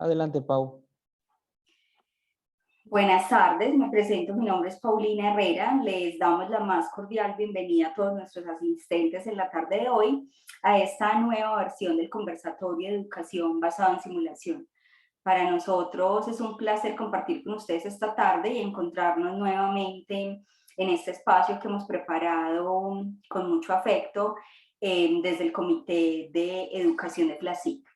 Adelante, Pau. Buenas tardes, me presento, mi nombre es Paulina Herrera, les damos la más cordial bienvenida a todos nuestros asistentes en la tarde de hoy a esta nueva versión del conversatorio de educación basado en simulación. Para nosotros es un placer compartir con ustedes esta tarde y encontrarnos nuevamente en este espacio que hemos preparado con mucho afecto desde el Comité de Educación de FLASIC.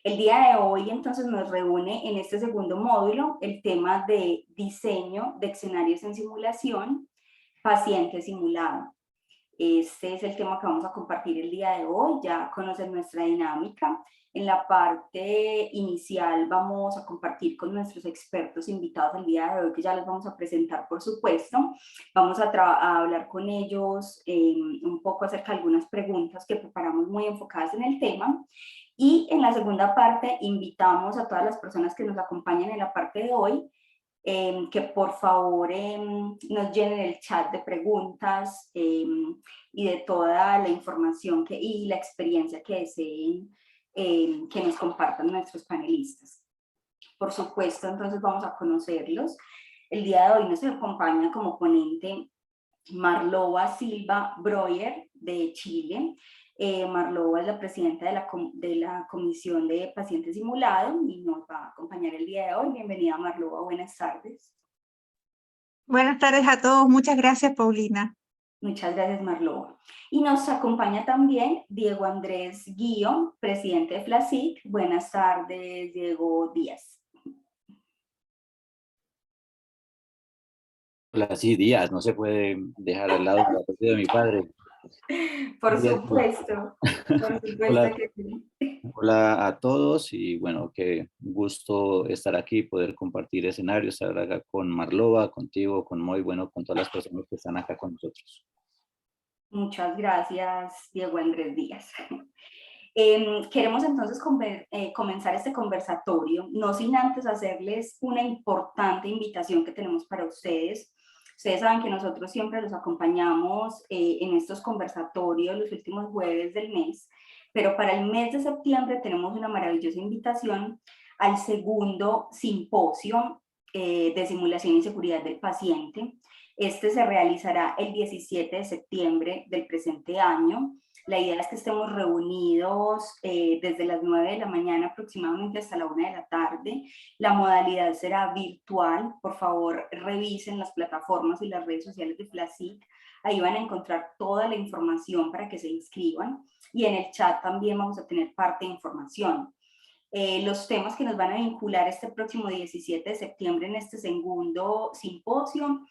El día de hoy entonces nos reúne en este segundo módulo el tema de diseño de escenarios en simulación, paciente simulado. Este es el tema que vamos a compartir el día de hoy, ya conocen nuestra dinámica. En la parte inicial vamos a compartir con nuestros expertos invitados el día de hoy, que ya les vamos a presentar por supuesto. Vamos a hablar con ellos un poco acerca de algunas preguntas que preparamos muy enfocadas en el tema. Y en la segunda parte invitamos a todas las personas que nos acompañan en la parte de hoy que por favor nos llenen el chat de preguntas y de toda la información y la experiencia que deseen que nos compartan nuestros panelistas. Por supuesto, entonces vamos a conocerlos. El día de hoy nos acompaña como ponente Marlowa Silva Breuer de Chile. Marlowa es la presidenta de la Comisión de Pacientes Simulados y nos va a acompañar el día de hoy. Bienvenida, Marlowa, buenas tardes. Buenas tardes a todos, muchas gracias, Paulina. Muchas gracias, Marlowa. Y nos acompaña también Diego Andrés Guío, presidente de FLASIC. Buenas tardes, Diego Díaz. Hola, sí, Díaz, no se puede dejar al lado la apellido de mi padre. Por supuesto, Hola, que sí. hola a todos y bueno, qué gusto estar aquí, poder compartir escenarios, estar acá con Marlowa, contigo, con Moy, bueno, con todas las personas que están acá con nosotros. Muchas gracias, Diego Andrés Díaz. Queremos entonces comenzar este conversatorio, no sin antes hacerles una importante invitación que tenemos para ustedes. Ustedes saben que nosotros siempre los acompañamos en estos conversatorios los últimos jueves del mes, pero para el mes de septiembre tenemos una maravillosa invitación al segundo simposio de simulación y seguridad del paciente. Este se realizará el 17 de septiembre del presente año. La idea es que estemos reunidos desde las 9 de la mañana aproximadamente hasta la 1 de la tarde. La modalidad será virtual. Por favor, revisen las plataformas y las redes sociales de FLASIC. Ahí van a encontrar toda la información para que se inscriban. Y en el chat también vamos a tener parte de información. Los temas que nos van a vincular este próximo 17 de septiembre en este segundo simposio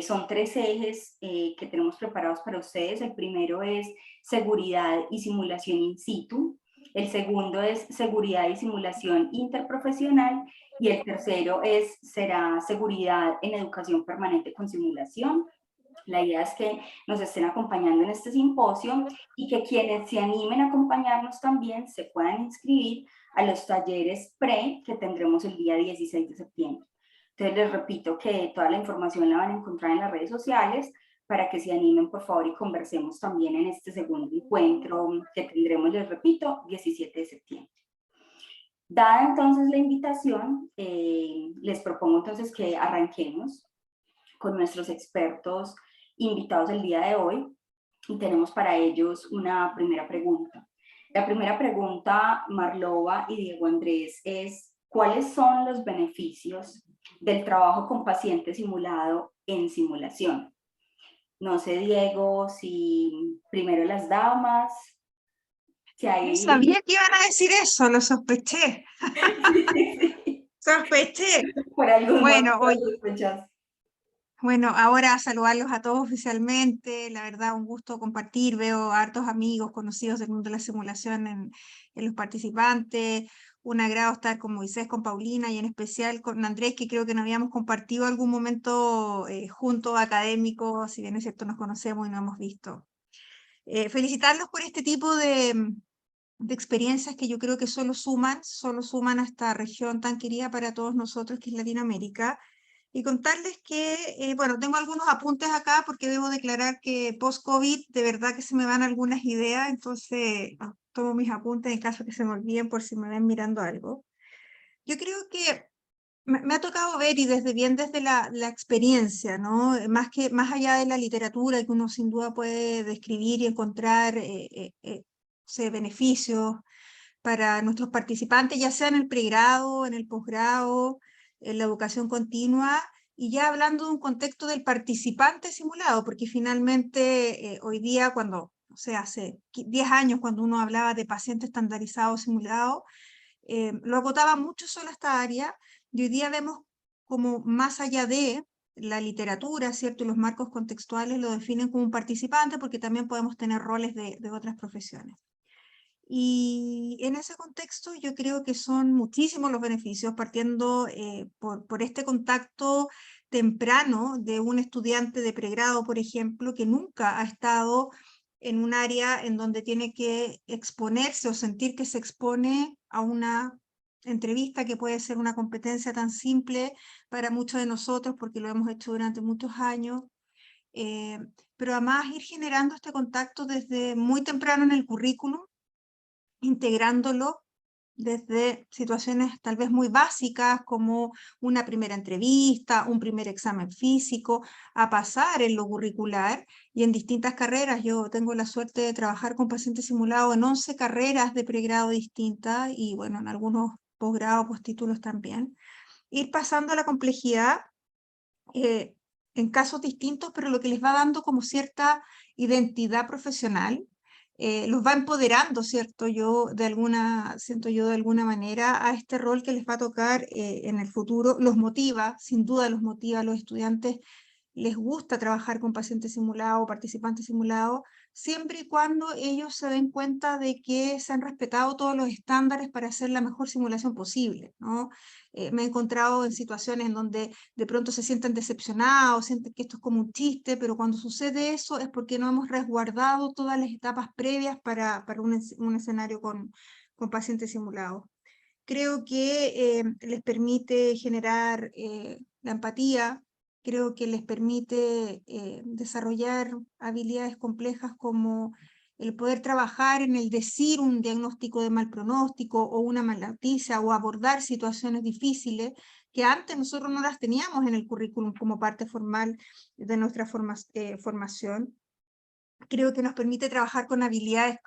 son 3 ejes que tenemos preparados para ustedes. El primero es seguridad y simulación in situ. El segundo es seguridad y simulación interprofesional. Y el tercero será seguridad en educación permanente con simulación. La idea es que nos estén acompañando en este simposio y que quienes se animen a acompañarnos también se puedan inscribir a los talleres pre que tendremos el día 16 de septiembre. Entonces les repito que toda la información la van a encontrar en las redes sociales para que se animen por favor y conversemos también en este segundo encuentro que tendremos, les repito, 17 de septiembre. Dada entonces la invitación, les propongo entonces que arranquemos con nuestros expertos invitados el día de hoy y tenemos para ellos una primera pregunta. La primera pregunta, Marlowa y Diego Andrés, es ¿cuáles son los beneficios del trabajo con paciente simulado en simulación? No sé, Diego, si primero las damas. Si hay... Yo sabía que iban a decir eso, lo sospeché. Sospeché. Por algún bueno, motivo sospechas. Bueno, ahora saludarlos a todos oficialmente, la verdad un gusto compartir, veo a hartos amigos conocidos del mundo de la simulación en los participantes, un agrado estar con Moisés, con Paulina y en especial con Andrés, que creo que nos habíamos compartido algún momento juntos académicos, si bien es cierto nos conocemos y nos hemos visto. Felicitarlos por este tipo de experiencias que yo creo que solo suman a esta región tan querida para todos nosotros que es Latinoamérica. Y contarles que, bueno, tengo algunos apuntes acá porque debo declarar que post-COVID de verdad que se me van algunas ideas, entonces tomo mis apuntes en caso que se me olviden por si me ven mirando algo. Yo creo que me ha tocado ver, y desde la experiencia, ¿no? Más allá de la literatura, que uno sin duda puede describir y encontrar beneficios para nuestros participantes, ya sea en el pregrado, en el posgrado, en la educación continua, y ya hablando de un contexto del participante simulado, porque finalmente hoy día, cuando, o sea, hace 10 años, cuando uno hablaba de paciente estandarizado simulado, lo agotaba mucho solo esta área, y hoy día vemos como más allá de la literatura, ¿cierto? Y los marcos contextuales lo definen como un participante, porque también podemos tener roles de otras profesiones. Y en ese contexto yo creo que son muchísimos los beneficios, partiendo por este contacto temprano de un estudiante de pregrado, por ejemplo, que nunca ha estado en un área en donde tiene que exponerse o sentir que se expone a una entrevista, que puede ser una competencia tan simple para muchos de nosotros porque lo hemos hecho durante muchos años. eh, pero además ir generando este contacto desde muy temprano en el currículum, integrándolo desde situaciones tal vez muy básicas como una primera entrevista, un primer examen físico, a pasar en lo curricular y en distintas carreras. Yo tengo la suerte de trabajar con pacientes simulados en 11 carreras de pregrado distintas y bueno, en algunos posgrados, postítulos también. Ir pasando a la complejidad en casos distintos, pero lo que les va dando como cierta identidad profesional, los va empoderando, ¿cierto? Siento yo de alguna manera a este rol que les va a tocar en el futuro, los motiva, sin duda los motiva a los estudiantes, les gusta trabajar con pacientes simulados, participantes simulados, siempre y cuando ellos se den cuenta de que se han respetado todos los estándares para hacer la mejor simulación posible, ¿no? Me he encontrado en situaciones en donde de pronto se sienten decepcionados, sienten que esto es como un chiste, pero cuando sucede eso es porque no hemos resguardado todas las etapas previas para un escenario con pacientes simulados. Creo que les permite generar la empatía, creo que les permite desarrollar habilidades complejas como el poder trabajar en el decir un diagnóstico de mal pronóstico o una mala noticia, o abordar situaciones difíciles que antes nosotros no las teníamos en el currículum como parte formal de nuestra formación. Creo que nos permite trabajar con habilidades,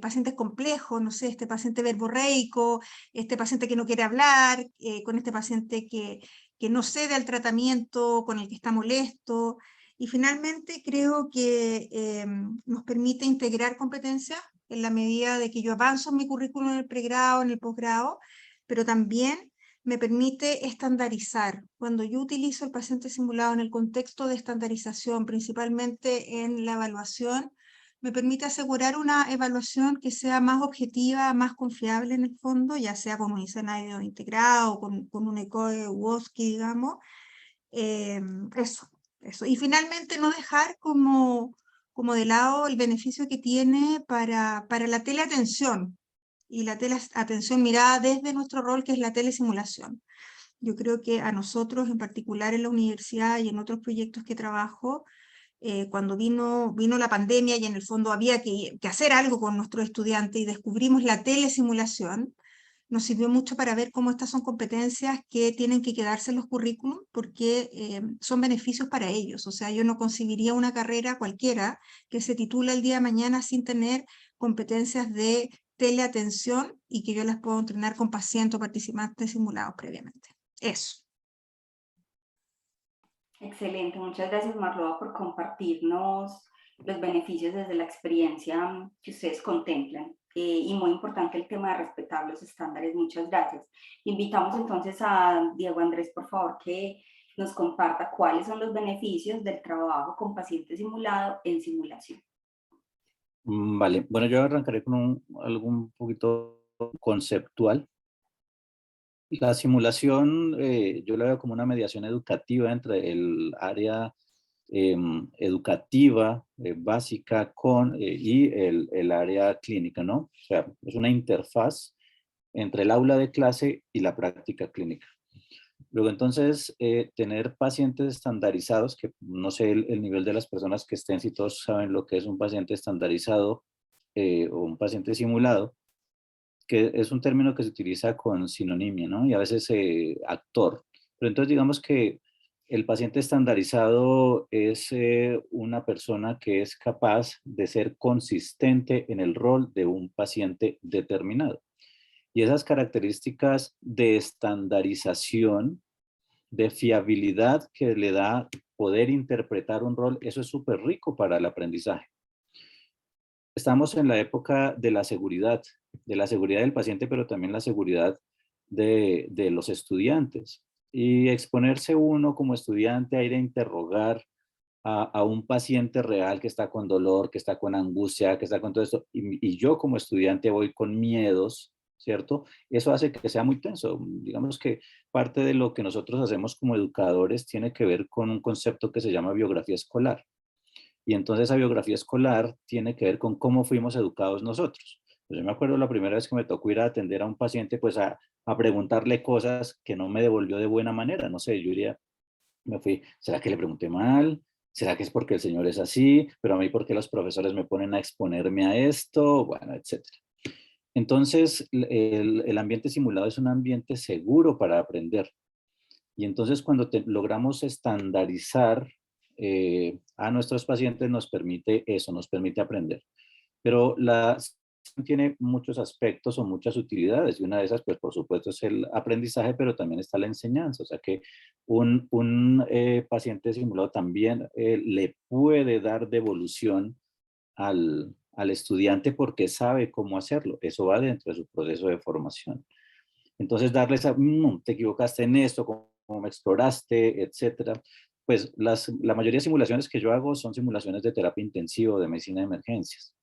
pacientes complejos, no sé, este paciente verborreico, este paciente que no quiere hablar, con este paciente que no cede al tratamiento, con el que está molesto. Y finalmente creo que nos permite integrar competencias en la medida de que yo avanzo en mi currículum en el pregrado, en el posgrado, pero también me permite estandarizar. Cuando yo utilizo el paciente simulado en el contexto de estandarización, principalmente en la evaluación, me permite asegurar una evaluación que sea más objetiva, más confiable en el fondo, ya sea con un escenario integrado, con un eco de Woski, digamos. Eso. Y finalmente no dejar como de lado el beneficio que tiene para la teleatención, y la teleatención mirada desde nuestro rol, que es la telesimulación. Yo creo que a nosotros, en particular en la universidad y en otros proyectos que trabajo, cuando vino la pandemia y en el fondo había que hacer algo con nuestros estudiantes y descubrimos la telesimulación, nos sirvió mucho para ver cómo estas son competencias que tienen que quedarse en los currículum porque son beneficios para ellos. O sea, yo no concibiría una carrera cualquiera que se titula el día de mañana sin tener competencias de teleatención y que yo las puedo entrenar con pacientes o participantes simulados previamente. Eso. Excelente, muchas gracias Marloa por compartirnos los beneficios desde la experiencia que ustedes contemplan. Y muy importante el tema de respetar los estándares, muchas gracias. Invitamos entonces a Diego Andrés, por favor, que nos comparta cuáles son los beneficios del trabajo con paciente simulado en simulación. Vale, bueno, yo arrancaré con algo un poquito conceptual. La simulación yo la veo como una mediación educativa entre el área educativa básica y el área clínica, ¿no? O sea, es una interfaz entre el aula de clase y la práctica clínica. Luego entonces, tener pacientes estandarizados, que no sé el nivel de las personas que estén, si todos saben lo que es un paciente estandarizado, o un paciente simulado, que es un término que se utiliza con sinonimia, ¿no? Y a veces actor. Pero entonces digamos que el paciente estandarizado es una persona que es capaz de ser consistente en el rol de un paciente determinado. Y esas características de estandarización, de fiabilidad que le da poder interpretar un rol, eso es súper rico para el aprendizaje. Estamos en la época de la seguridad del paciente, pero también la seguridad de los estudiantes. Y exponerse uno como estudiante a ir a interrogar a un paciente real que está con dolor, que está con angustia, que está con todo esto, y yo como estudiante voy con miedos, ¿cierto? Eso hace que sea muy tenso. Digamos que parte de lo que nosotros hacemos como educadores tiene que ver con un concepto que se llama biografía escolar. Y entonces esa biografía escolar tiene que ver con cómo fuimos educados nosotros. Pues yo me acuerdo la primera vez que me tocó ir a atender a un paciente, pues a preguntarle cosas que no me devolvió de buena manera. No sé, yo diría, me fui, ¿será que le pregunté mal? ¿Será que es porque el señor es así? Pero a mí, ¿por qué los profesores me ponen a exponerme a esto? Bueno, etcétera. Entonces, el ambiente simulado es un ambiente seguro para aprender. Y entonces cuando logramos estandarizar a nuestros pacientes nos permite eso, nos permite aprender. Pero la tiene muchos aspectos o muchas utilidades y una de esas, pues por supuesto, es el aprendizaje, pero también está la enseñanza. O sea que un paciente simulado también le puede dar devolución al estudiante porque sabe cómo hacerlo. Eso va dentro de su proceso de formación. Entonces, darles a, te equivocaste en esto, cómo me exploraste, etcétera. Pues la mayoría de simulaciones que yo hago son simulaciones de terapia intensiva o de medicina de emergencias.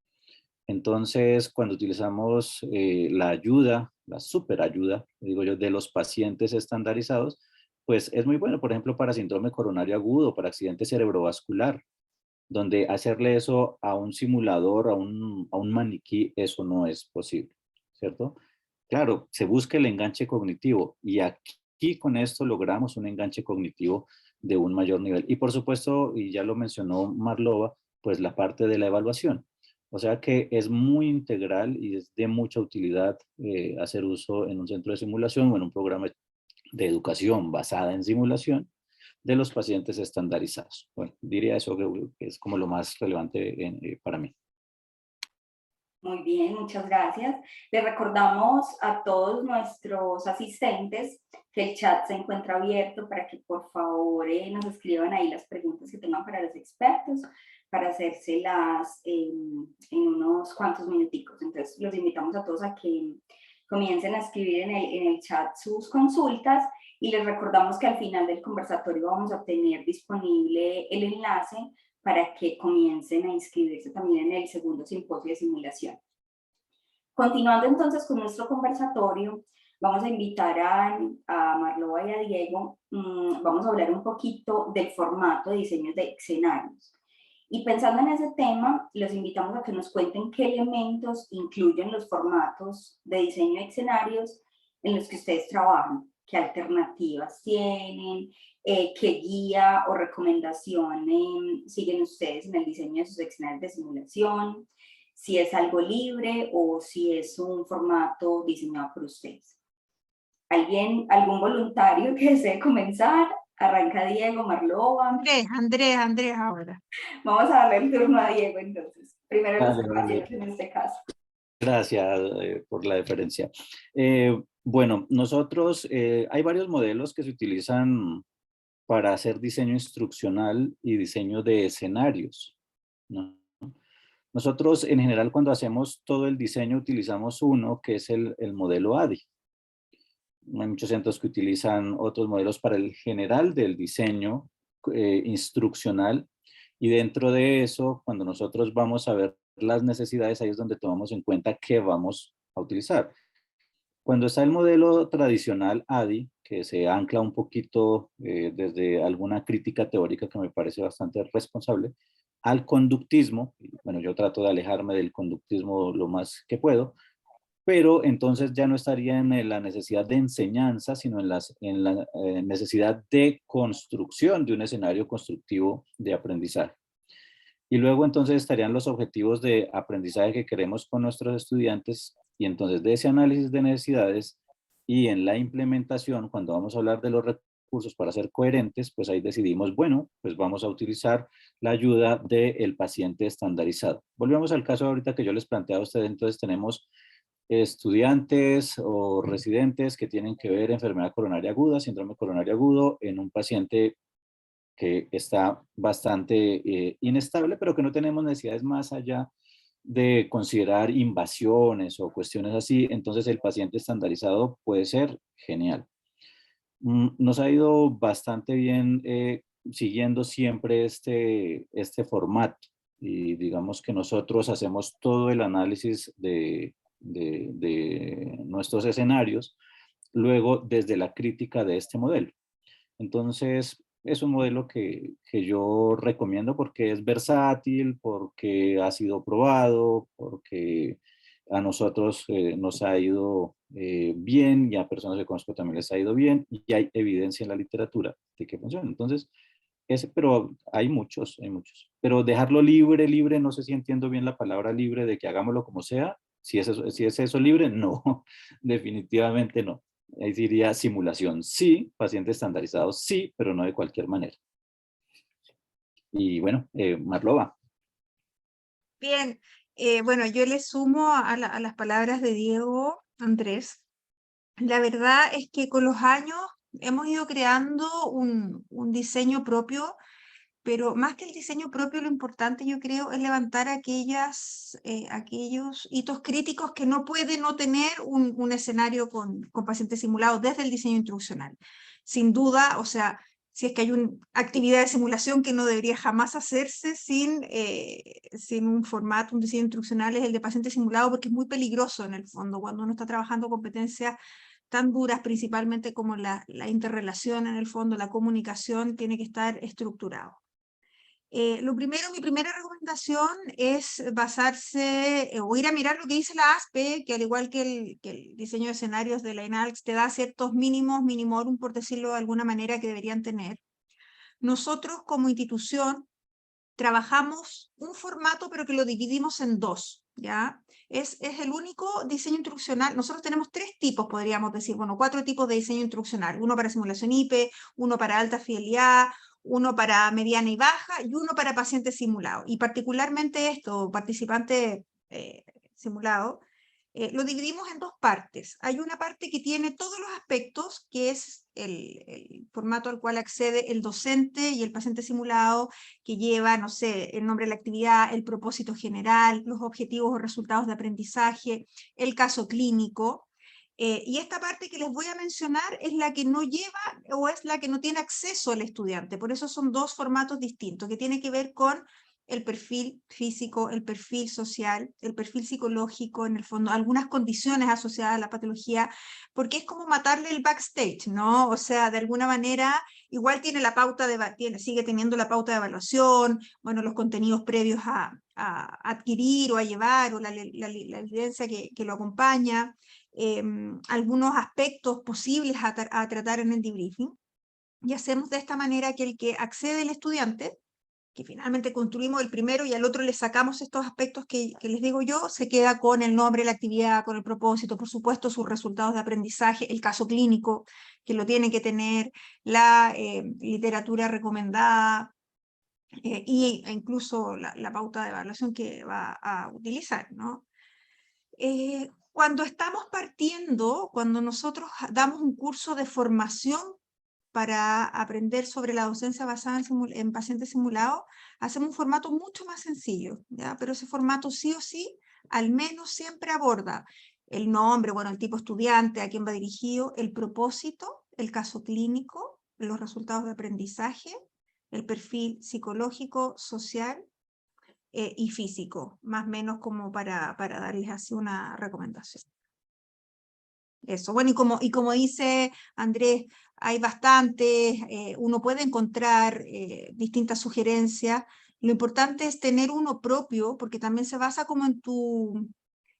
Entonces, cuando utilizamos la ayuda, la superayuda, digo yo, de los pacientes estandarizados, pues es muy bueno, por ejemplo, para síndrome coronario agudo, para accidente cerebrovascular, donde hacerle eso a un simulador, a un maniquí, eso no es posible, ¿cierto? Claro, se busca el enganche cognitivo y aquí con esto logramos un enganche cognitivo de un mayor nivel. Y por supuesto, y ya lo mencionó Marlova, pues la parte de la evaluación. O sea que es muy integral y es de mucha utilidad hacer uso en un centro de simulación o en un programa de educación basada en simulación de los pacientes estandarizados. Bueno, diría eso que es como lo más relevante para mí. Muy bien, muchas gracias. Les recordamos a todos nuestros asistentes que el chat se encuentra abierto para que por favor nos escriban ahí las preguntas que tengan para los expertos, para hacérselas en unos cuantos minuticos. Entonces los invitamos a todos a que comiencen a escribir en el chat sus consultas y les recordamos que al final del conversatorio vamos a tener disponible el enlace para que comiencen a inscribirse también en el segundo simposio de simulación. Continuando entonces con nuestro conversatorio, vamos a invitar a Marlova y a Diego, vamos a hablar un poquito del formato de diseños de escenarios. Y pensando en ese tema, los invitamos a que nos cuenten qué elementos incluyen los formatos de diseño de escenarios en los que ustedes trabajan, qué alternativas tienen, qué guía o recomendación siguen ustedes en el diseño de sus escenarios de simulación, si es algo libre o si es un formato diseñado por ustedes. ¿Algún voluntario que desee comenzar? Arranca Diego, Marlova. Andrés ahora. Vamos a darle el turno a Diego entonces. Primero los Vale, compañeros vale. en este caso. Gracias por la deferencia. Bueno, nosotros, hay varios modelos que se utilizan para hacer diseño instruccional y diseño de escenarios, ¿no? Nosotros, en general, cuando hacemos todo el diseño, utilizamos uno que es el modelo ADI. Hay muchos centros que utilizan otros modelos para el general del diseño instruccional y dentro de eso, cuando nosotros vamos a ver las necesidades, ahí es donde tomamos en cuenta qué vamos a utilizar. Cuando está el modelo tradicional ADI, que se ancla un poquito desde alguna crítica teórica que me parece bastante responsable, al conductismo, bueno, yo trato de alejarme del conductismo lo más que puedo, pero entonces ya no estaría en la necesidad de enseñanza, sino en la necesidad de construcción de un escenario constructivo de aprendizaje. Y luego entonces estarían los objetivos de aprendizaje que queremos con nuestros estudiantes, y entonces de ese análisis de necesidades y en la implementación, cuando vamos a hablar de los recursos para ser coherentes, pues ahí decidimos, bueno, pues vamos a utilizar la ayuda del paciente estandarizado. Volvemos al caso ahorita que yo les planteaba a ustedes. Entonces tenemos estudiantes o residentes que tienen que ver enfermedad coronaria aguda, síndrome coronario agudo, en un paciente que está bastante inestable, pero que no tenemos necesidades más allá de considerar invasiones o cuestiones así. Entonces el paciente estandarizado puede ser genial. Nos ha ido bastante bien siguiendo siempre este formato, y digamos que nosotros hacemos todo el análisis de nuestros escenarios, luego desde la crítica de este modelo. Entonces, es un modelo que yo recomiendo porque es versátil, porque ha sido probado, porque a nosotros nos ha ido bien, y a personas que conozco también les ha ido bien, y hay evidencia en la literatura de que funciona. Entonces, pero hay muchos, hay muchos. Pero dejarlo libre, libre, no sé si entiendo bien la palabra libre, de que hagámoslo como sea. Si es eso libre, no, definitivamente no. Ahí diría simulación, sí, paciente estandarizado, sí, pero no de cualquier manera. Y bueno, Marlova. Bien, bueno, yo le sumo a las palabras de Diego, Andrés. La verdad es que con los años hemos ido creando un diseño propio, pero más que el diseño propio, lo importante yo creo es levantar aquellos hitos críticos que no puede no tener un escenario con pacientes simulados desde el diseño instruccional. Sin duda, o sea, si es que hay una actividad de simulación que no debería jamás hacerse sin un formato, un diseño instruccional, es el de paciente simulado, porque es muy peligroso en el fondo cuando uno está trabajando competencias tan duras, principalmente como la interrelación en el fondo, la comunicación, tiene que estar estructurado. Mi primera recomendación es basarse o ir a mirar lo que dice la ASPE, que al igual que el diseño de escenarios de la INALCS te da ciertos minimorum, por decirlo de alguna manera, que deberían tener. Nosotros como institución trabajamos un formato, pero que lo dividimos en dos, ¿ya? Es el único diseño instruccional. Nosotros tenemos 3 tipos, podríamos decir, bueno, 4 tipos de diseño instruccional. Uno para simulación IPE, uno para alta fidelidad, uno para mediana y baja, y uno para paciente simulado. Y particularmente participante simulado, lo dividimos en 2 partes. Hay una parte que tiene todos los aspectos, que es el formato al cual accede el docente y el paciente simulado, que lleva, no sé, el nombre de la actividad, el propósito general, los objetivos o resultados de aprendizaje, el caso clínico. Y esta parte que les voy a mencionar es la que no lleva o es la que no tiene acceso al estudiante. Por eso son 2 formatos distintos, que tienen que ver con el perfil físico, el perfil social, el perfil psicológico, en el fondo, algunas condiciones asociadas a la patología, porque es como matarle el backstage, ¿no? O sea, de alguna manera, igual tiene la pauta sigue teniendo la pauta de evaluación, bueno, los contenidos previos a adquirir o a llevar, o la evidencia que lo acompaña, algunos aspectos posibles a tratar en el debriefing, y hacemos de esta manera que el que accede el estudiante, que finalmente construimos el primero y al otro le sacamos estos aspectos que les digo yo, se queda con el nombre, la actividad, con el propósito, por supuesto sus resultados de aprendizaje, el caso clínico, que lo tiene que tener, la literatura recomendada, e incluso la pauta de evaluación que va a utilizar, ¿no? Cuando estamos partiendo, cuando nosotros damos un curso de formación para aprender sobre la docencia basada en pacientes simulados, hacemos un formato mucho más sencillo, ¿ya? Pero ese formato sí o sí, al menos siempre aborda el nombre, bueno, el tipo estudiante, a quién va dirigido, el propósito, el caso clínico, los resultados de aprendizaje, el perfil psicológico, social y físico, más o menos como para darles así una recomendación. Eso, bueno, y como dice Andrés, hay bastantes, uno puede encontrar distintas sugerencias. Lo importante es tener uno propio, porque también se basa como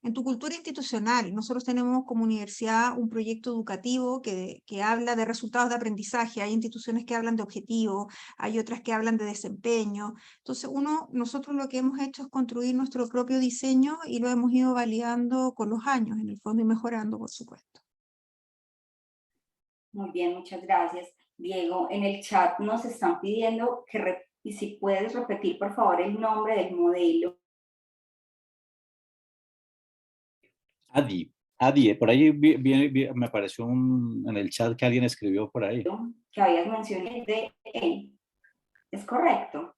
en tu cultura institucional. Nosotros tenemos como universidad un proyecto educativo que habla de resultados de aprendizaje. Hay instituciones que hablan de objetivos, hay otras que hablan de desempeño. Entonces, nosotros lo que hemos hecho es construir nuestro propio diseño y lo hemos ido validando con los años, en el fondo, y mejorando, por supuesto. Muy bien, muchas gracias. Diego, en el chat nos están pidiendo y si puedes repetir, por favor, el nombre del modelo. ADIE, por ahí me apareció en el chat que alguien escribió por ahí. Que habías mencionado de él. ¿Es correcto?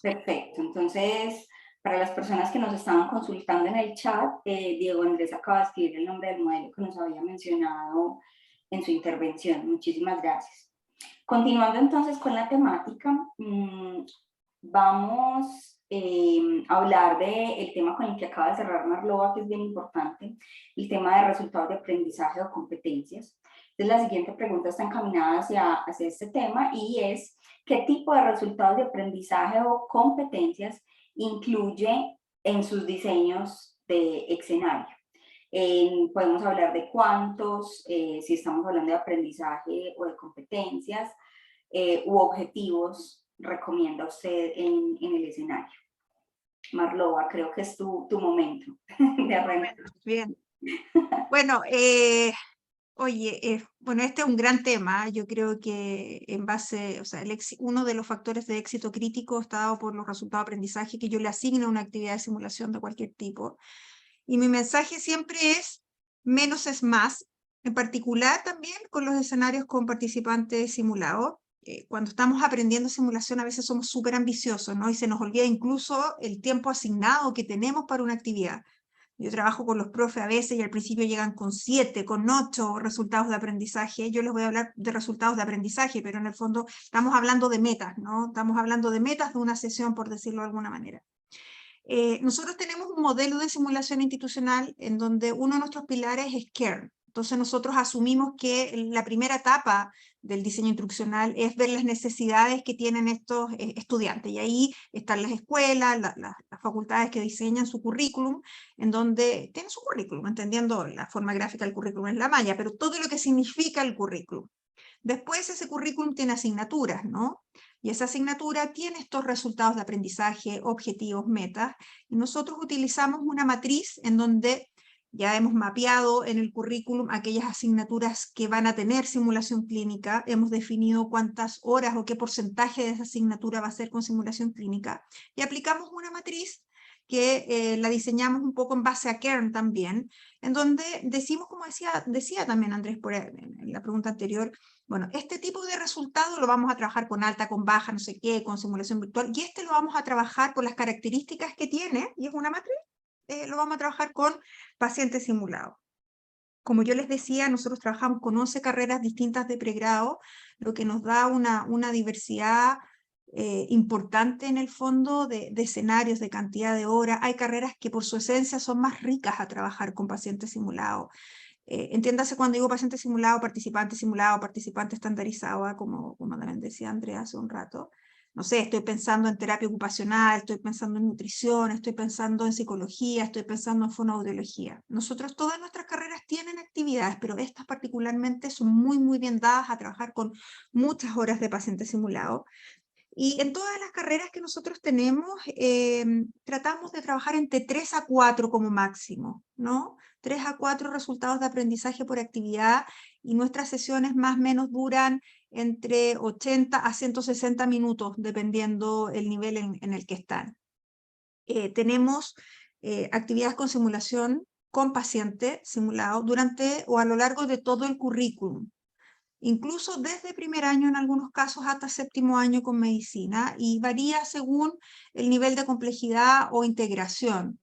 Perfecto. Entonces, para las personas que nos estaban consultando en el chat, Diego Andrés acaba de escribir el nombre del modelo que nos había mencionado en su intervención. Muchísimas gracias. Continuando entonces con la temática, vamos a hablar del tema con el que acaba de cerrar Marloa, que es bien importante, el tema de resultados de aprendizaje o competencias. Entonces, la siguiente pregunta está encaminada hacia este tema y es, ¿qué tipo de resultados de aprendizaje o competencias incluye en sus diseños de escenario? Podemos hablar de cuántos, si estamos hablando de aprendizaje o de competencias, u objetivos recomienda usted en el escenario. Marloa, creo que es tu momento de arrancar. Bien. Bueno, bueno, este es un gran tema. Yo creo que en base, o sea, uno de los factores de éxito crítico está dado por los resultados de aprendizaje que yo le asigno a una actividad de simulación de cualquier tipo. Y mi mensaje siempre es menos es más, en particular también con los escenarios con participantes simulados. Cuando estamos aprendiendo simulación a veces somos súper ambiciosos, ¿no? Y se nos olvida incluso el tiempo asignado que tenemos para una actividad. Yo trabajo con los profes a veces y al principio llegan con 7, con 8 resultados de aprendizaje. Yo les voy a hablar de resultados de aprendizaje, pero en el fondo estamos hablando de metas, ¿no? Estamos hablando de metas de una sesión, por decirlo de alguna manera. Nosotros tenemos un modelo de simulación institucional en donde uno de nuestros pilares es CARE. Entonces nosotros asumimos que la primera etapa del diseño instruccional es ver las necesidades que tienen estos estudiantes. Y ahí están las escuelas, las facultades que diseñan su currículum, en donde tienen su currículum, entendiendo la forma gráfica del currículum es la malla, pero todo lo que significa el currículum. Después ese currículum tiene asignaturas, ¿no? Y esa asignatura tiene estos resultados de aprendizaje, objetivos, metas, y nosotros utilizamos una matriz en donde ya hemos mapeado en el currículum aquellas asignaturas que van a tener simulación clínica, hemos definido cuántas horas o qué porcentaje de esa asignatura va a ser con simulación clínica, y aplicamos una matriz que la diseñamos un poco en base a Kern también, en donde decimos, como decía también Andrés en la pregunta anterior, bueno, este tipo de resultado lo vamos a trabajar con alta, con baja, no sé qué, con simulación virtual, y este lo vamos a trabajar por las características que tiene, y es una matriz, lo vamos a trabajar con pacientes simulados. Como yo les decía, nosotros trabajamos con 11 carreras distintas de pregrado, lo que nos da una diversidad importante en el fondo de escenarios, de cantidad de horas. Hay carreras que por su esencia son más ricas a trabajar con pacientes simulados. Entiéndase cuando digo paciente simulado, participante estandarizado, como también decía Andrea hace un rato. No sé, estoy pensando en terapia ocupacional, estoy pensando en nutrición, estoy pensando en psicología, estoy pensando en fonoaudiología. Nosotros, todas nuestras carreras tienen actividades, pero estas particularmente son muy, muy bien dadas a trabajar con muchas horas de paciente simulado. Y en todas las carreras que nosotros tenemos, tratamos de trabajar entre 3 a 4 como máximo, ¿no? 3 a 4 resultados de aprendizaje por actividad, y nuestras sesiones más o menos duran entre 80 a 160 minutos, dependiendo el nivel en el que están. Tenemos actividades con simulación con paciente simulado durante o a lo largo de todo el currículum, incluso desde primer año en algunos casos hasta séptimo año con medicina, y varía según el nivel de complejidad o integración.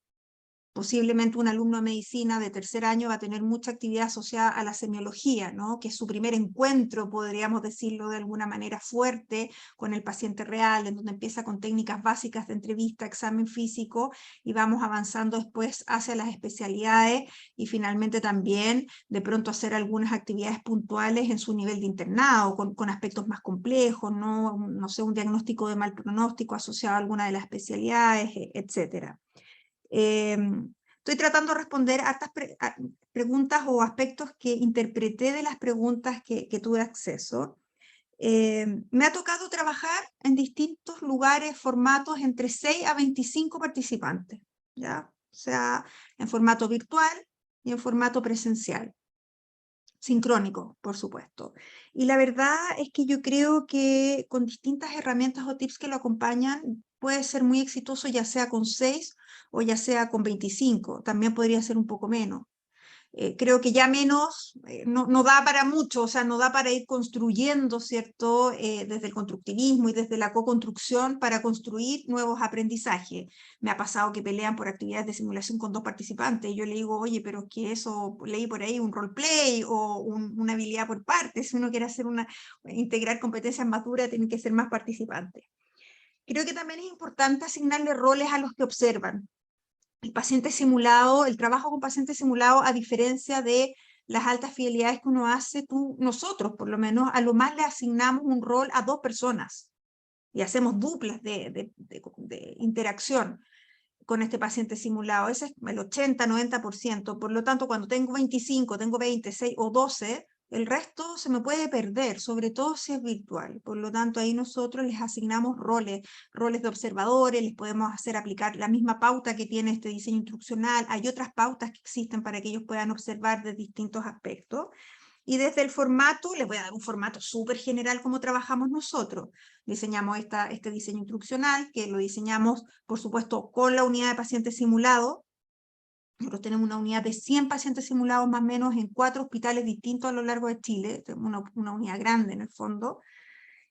posiblemente un alumno de medicina de tercer año va a tener mucha actividad asociada a la semiología, ¿no? Que es su primer encuentro, podríamos decirlo de alguna manera fuerte, con el paciente real, en donde empieza con técnicas básicas de entrevista, examen físico, y vamos avanzando después hacia las especialidades y finalmente también de pronto hacer algunas actividades puntuales en su nivel de internado, con aspectos más complejos, ¿no? No sé, un diagnóstico de mal pronóstico asociado a alguna de las especialidades, etcétera. Estoy tratando de responder a estas preguntas o aspectos que interpreté de las preguntas que tuve acceso. Me ha tocado trabajar en distintos lugares, formatos entre 6 a 25 participantes, ¿ya? O sea, en formato virtual y en formato presencial. Sincrónico, por supuesto. Y la verdad es que yo creo que con distintas herramientas o tips que lo acompañan, puede ser muy exitoso, ya sea con 6 o ya sea con 25. También podría ser un poco menos. Creo que ya menos no da para mucho, o sea, no da para ir construyendo, ¿cierto? Desde el constructivismo y desde la co-construcción para construir nuevos aprendizajes. Me ha pasado que pelean por actividades de simulación con 2 participantes, y yo le digo, oye, pero es que eso, leí por ahí un roleplay o una habilidad por partes, si uno quiere hacer integrar competencias maduras, tienen que ser más participantes. Creo que también es importante asignarle roles a los que observan. El paciente simulado, el trabajo con paciente simulado, a diferencia de las altas fidelidades que uno hace, nosotros por lo menos, a lo más le asignamos un rol a 2 personas y hacemos duplas de interacción con este paciente simulado. Ese es el 80-90%. Por lo tanto, cuando tengo 25, tengo 26 o 12, el resto se me puede perder, sobre todo si es virtual. Por lo tanto, ahí nosotros les asignamos roles de observadores, les podemos hacer aplicar la misma pauta que tiene este diseño instruccional. Hay otras pautas que existen para que ellos puedan observar de distintos aspectos. Y desde el formato, les voy a dar un formato súper general como trabajamos nosotros. Diseñamos este diseño instruccional, que lo diseñamos, por supuesto, con la unidad de pacientes simulados. Nosotros tenemos una unidad de 100 pacientes simulados más o menos en 4 hospitales distintos a lo largo de Chile, una unidad grande en el fondo.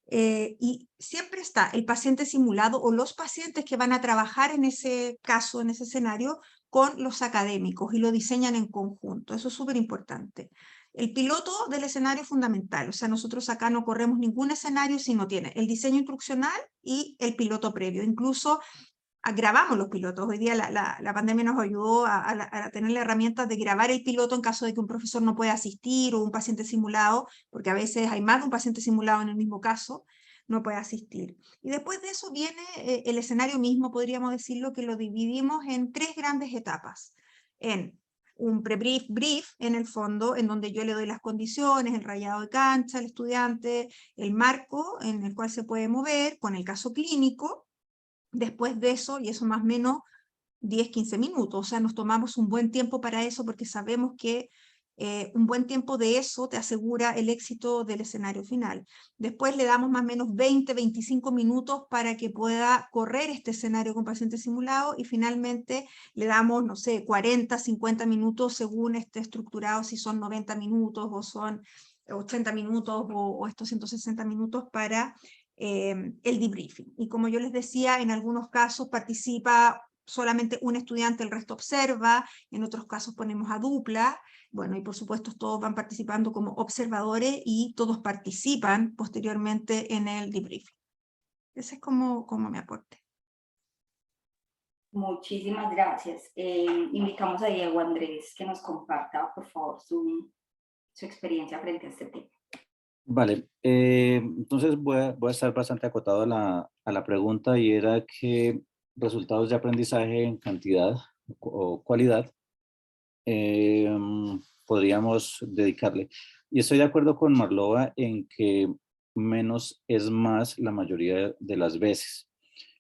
Y siempre está el paciente simulado o los pacientes que van a trabajar en ese caso, en ese escenario, con los académicos y lo diseñan en conjunto. Eso es súper importante. El piloto del escenario es fundamental, o sea, nosotros acá no corremos ningún escenario si no tiene el diseño instruccional y el piloto previo. Incluso grabamos los pilotos. Hoy día la pandemia nos ayudó a tener la herramienta de grabar el piloto en caso de que un profesor no pueda asistir o un paciente simulado, porque a veces hay más de un paciente simulado en el mismo caso, no puede asistir. Y después de eso viene el escenario mismo, podríamos decirlo, que lo dividimos en 3 grandes etapas. En un pre-brief, brief, en el fondo, en donde yo le doy las condiciones, el rayado de cancha al estudiante, el marco en el cual se puede mover, con el caso clínico. Después de eso, y eso más o menos 10-15 minutos, o sea, nos tomamos un buen tiempo para eso porque sabemos que un buen tiempo de eso te asegura el éxito del escenario final. Después le damos más o menos 20-25 minutos para que pueda correr este escenario con paciente simulado y finalmente le damos, no sé, 40-50 minutos según esté estructurado, si son 90 minutos o son 80 minutos o estos 160 minutos para el debriefing. Y como yo les decía, en algunos casos participa solamente un estudiante, el resto observa, en otros casos ponemos a dupla, bueno, y por supuesto todos van participando como observadores y todos participan posteriormente en el debriefing. Ese es como mi aporte. Muchísimas gracias. Invitamos a Diego Andrés que nos comparta, por favor, su experiencia frente a este tema. Vale, entonces voy a estar bastante acotado a la pregunta, y era que resultados de aprendizaje en cantidad o cualidad podríamos dedicarle. Y estoy de acuerdo con Marlova en que menos es más la mayoría de las veces.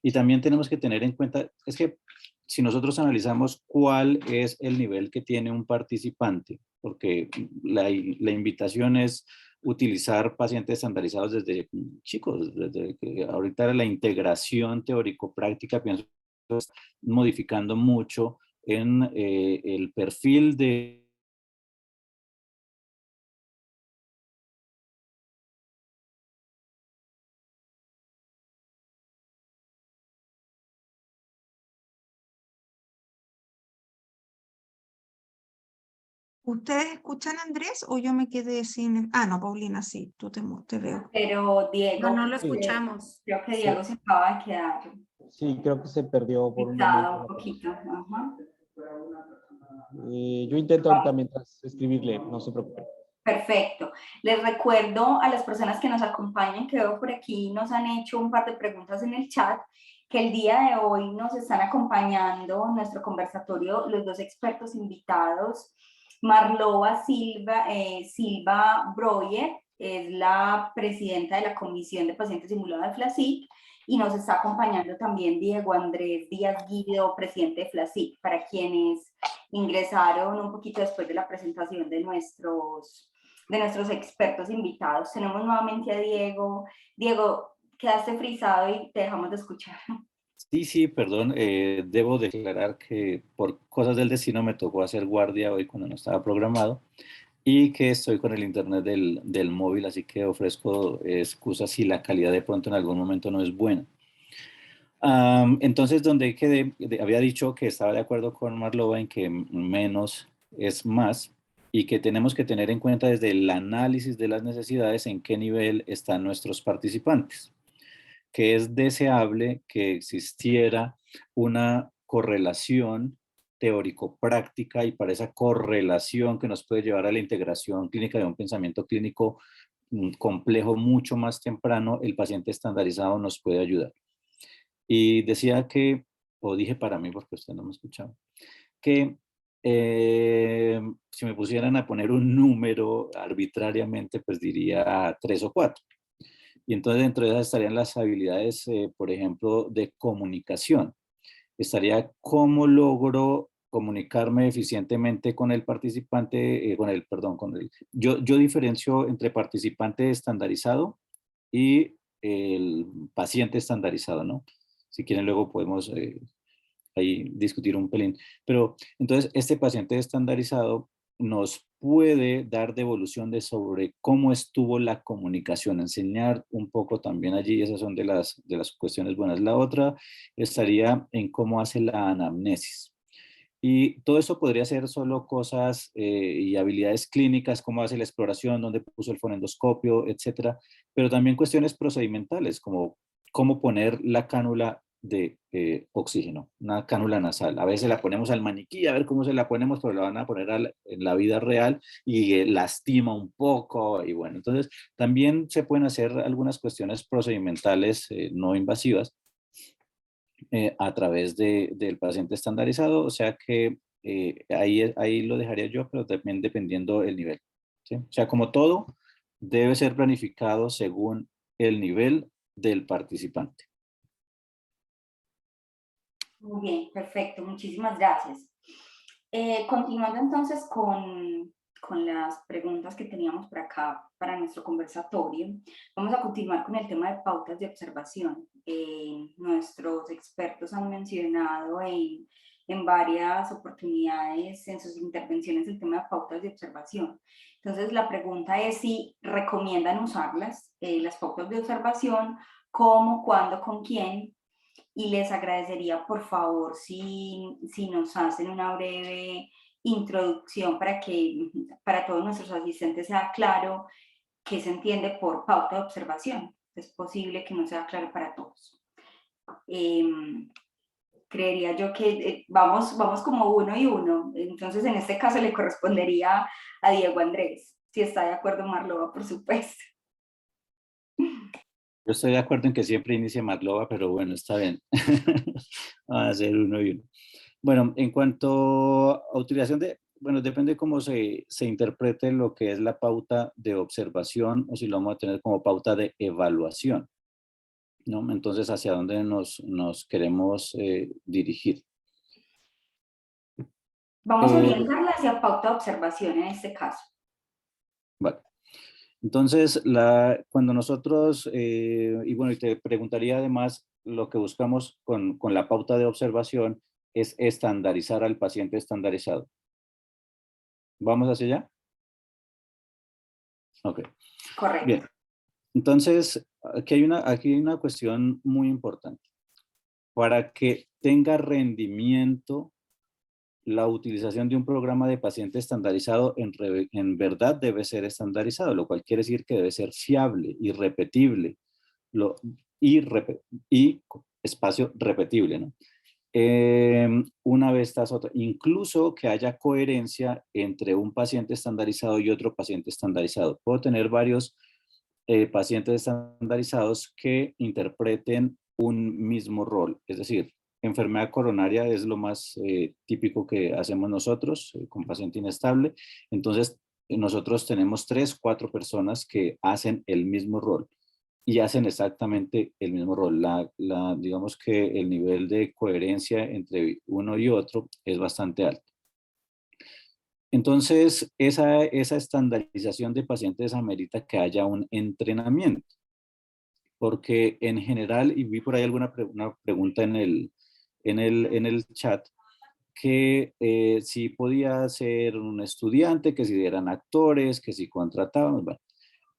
Y también tenemos que tener en cuenta, es que si nosotros analizamos cuál es el nivel que tiene un participante, porque la invitación es utilizar pacientes estandarizados desde chicos, desde que ahorita la integración teórico-práctica, pienso, modificando mucho en el perfil de ¿Ustedes escuchan a Andrés o yo me quedé sin...? Ah, no, Paulina, sí, te veo. Pero Diego, No lo Sí, escuchamos. creo que sí, Diego se acaba de quedar sí, creo que se perdió por un conectado momento un la poquito. conexión. Ajá. Yo intento ahorita mientras escribirle, no se preocupe. Perfecto. Les recuerdo a las personas que nos acompañan, que veo por aquí, nos han hecho un par de preguntas en el chat, que el día de hoy nos están acompañando en nuestro conversatorio los dos expertos invitados. Marlova Silva Broyer es la presidenta de la Comisión de Pacientes Simulados de FLASIC, y nos está acompañando también Diego Andrés Díaz Guido, presidente de FLASIC, para quienes ingresaron un poquito después de la presentación de nuestros expertos invitados. Tenemos nuevamente a Diego. Diego, quedaste frisado y te dejamos de escuchar. Sí, perdón, debo declarar que por cosas del destino me tocó hacer guardia hoy cuando no estaba programado y que estoy con el internet del móvil, así que ofrezco excusas si la calidad de pronto en algún momento no es buena. Entonces, donde quedé, había dicho que estaba de acuerdo con Marlova en que menos es más y que tenemos que tener en cuenta desde el análisis de las necesidades en qué nivel están nuestros participantes, que es deseable que existiera una correlación teórico-práctica, y para esa correlación que nos puede llevar a la integración clínica de un pensamiento clínico complejo mucho más temprano, el paciente estandarizado nos puede ayudar. Y decía que, o dije para mí porque usted no me escuchaba, que si me pusieran a poner un número arbitrariamente, pues diría 3 o 4. Y entonces dentro de esas estarían las habilidades, por ejemplo, de comunicación. Estaría cómo logro comunicarme eficientemente con el participante, yo diferencio entre participante estandarizado y el paciente estandarizado, ¿no? Si quieren luego podemos ahí discutir un pelín. Pero entonces este paciente estandarizado nos puede dar devolución de sobre cómo estuvo la comunicación, enseñar un poco también allí, esas son de las cuestiones buenas. La otra estaría en cómo hace la anamnesis. Y todo eso podría ser solo cosas y habilidades clínicas, cómo hace la exploración, dónde puso el fonendoscopio, etcétera, pero también cuestiones procedimentales, como cómo poner la cánula de oxígeno, una cánula nasal. A veces la ponemos al maniquí, a ver cómo se la ponemos, pero la van a poner en la vida real y lastima un poco. Y bueno, entonces también se pueden hacer algunas cuestiones procedimentales no invasivas a través del paciente estandarizado, o sea que ahí lo dejaría yo, pero también dependiendo el nivel, ¿sí? O sea, como todo, debe ser planificado según el nivel del participante. Muy bien, perfecto, muchísimas gracias. Continuando entonces con las preguntas que teníamos por acá para nuestro conversatorio, vamos a continuar con el tema de pautas de observación. Nuestros expertos han mencionado en varias oportunidades en sus intervenciones el tema de pautas de observación. Entonces la pregunta es si recomiendan usarlas, las pautas de observación, cómo, cuándo, con quién, y les agradecería por favor si nos hacen una breve introducción para que para todos nuestros asistentes sea claro qué se entiende por pauta de observación. Es posible que no sea claro para todos. Creería yo que vamos como uno y uno. Entonces en este caso le correspondería a Diego Andrés, si está de acuerdo Marlova, por supuesto. Yo estoy de acuerdo en que siempre inicie Marlova, pero bueno, está bien. Vamos a hacer uno y uno. Bueno, en cuanto a utilización bueno, depende cómo se interprete lo que es la pauta de observación o si lo vamos a tener como pauta de evaluación, ¿no? Entonces, ¿hacia dónde nos queremos dirigir? Vamos a orientarla hacia pauta de observación en este caso. Vale. Entonces, cuando nosotros, y bueno, y te preguntaría además, lo que buscamos con la pauta de observación es estandarizar al paciente estandarizado. ¿Vamos hacia allá? Ok. Correcto. Bien. Entonces, aquí hay una cuestión muy importante. Para que tenga rendimiento la utilización de un programa de paciente estandarizado en verdad debe ser estandarizado, lo cual quiere decir que debe ser fiable y repetible, y espacio repetible, ¿no? Una vez tras otra, incluso que haya coherencia entre un paciente estandarizado y otro paciente estandarizado. Puedo tener varios pacientes estandarizados que interpreten un mismo rol, es decir, enfermedad coronaria es lo más típico que hacemos nosotros con paciente inestable. Entonces, nosotros tenemos 3, 4 personas que hacen el mismo rol y hacen exactamente el mismo rol. Digamos que el nivel de coherencia entre uno y otro es bastante alto. Entonces, esa estandarización de pacientes amerita que haya un entrenamiento, porque en general, y vi por ahí una pregunta en el chat, que si podía ser un estudiante, que si eran actores, que si contrataban. Bueno.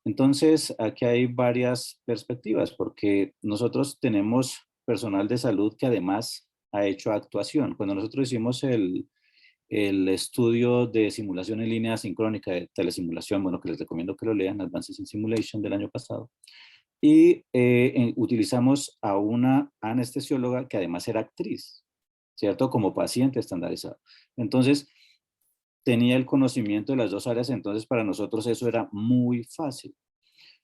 Entonces, aquí hay varias perspectivas, porque nosotros tenemos personal de salud que además ha hecho actuación. Cuando nosotros hicimos el estudio de simulación en línea sincrónica de telesimulación, bueno, que les recomiendo que lo lean, Advances in Simulation del año pasado, y utilizamos a una anestesióloga que además era actriz, ¿cierto? Como paciente estandarizado. Entonces, tenía el conocimiento de las dos áreas, entonces para nosotros eso era muy fácil.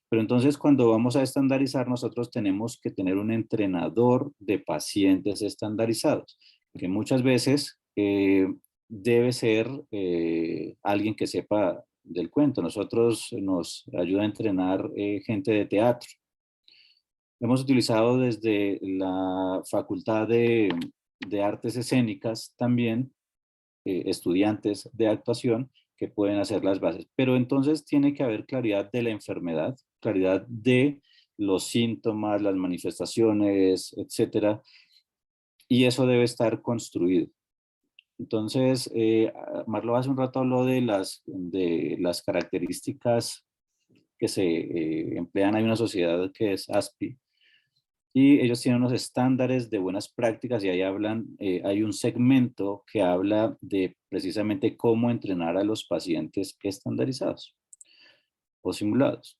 Pero entonces cuando vamos a estandarizar, nosotros tenemos que tener un entrenador de pacientes estandarizados, que muchas veces debe ser alguien que sepa del cuento. Nosotros nos ayuda a entrenar gente de teatro. Hemos utilizado desde la Facultad de Artes Escénicas también estudiantes de actuación que pueden hacer las bases. Pero entonces tiene que haber claridad de la enfermedad, claridad de los síntomas, las manifestaciones, etcétera. Y eso debe estar construido. Entonces, Marlo hace un rato habló de las características que se emplean. Hay una sociedad que es ASPI, y ellos tienen unos estándares de buenas prácticas y ahí hablan, hay un segmento que habla de precisamente cómo entrenar a los pacientes estandarizados o simulados.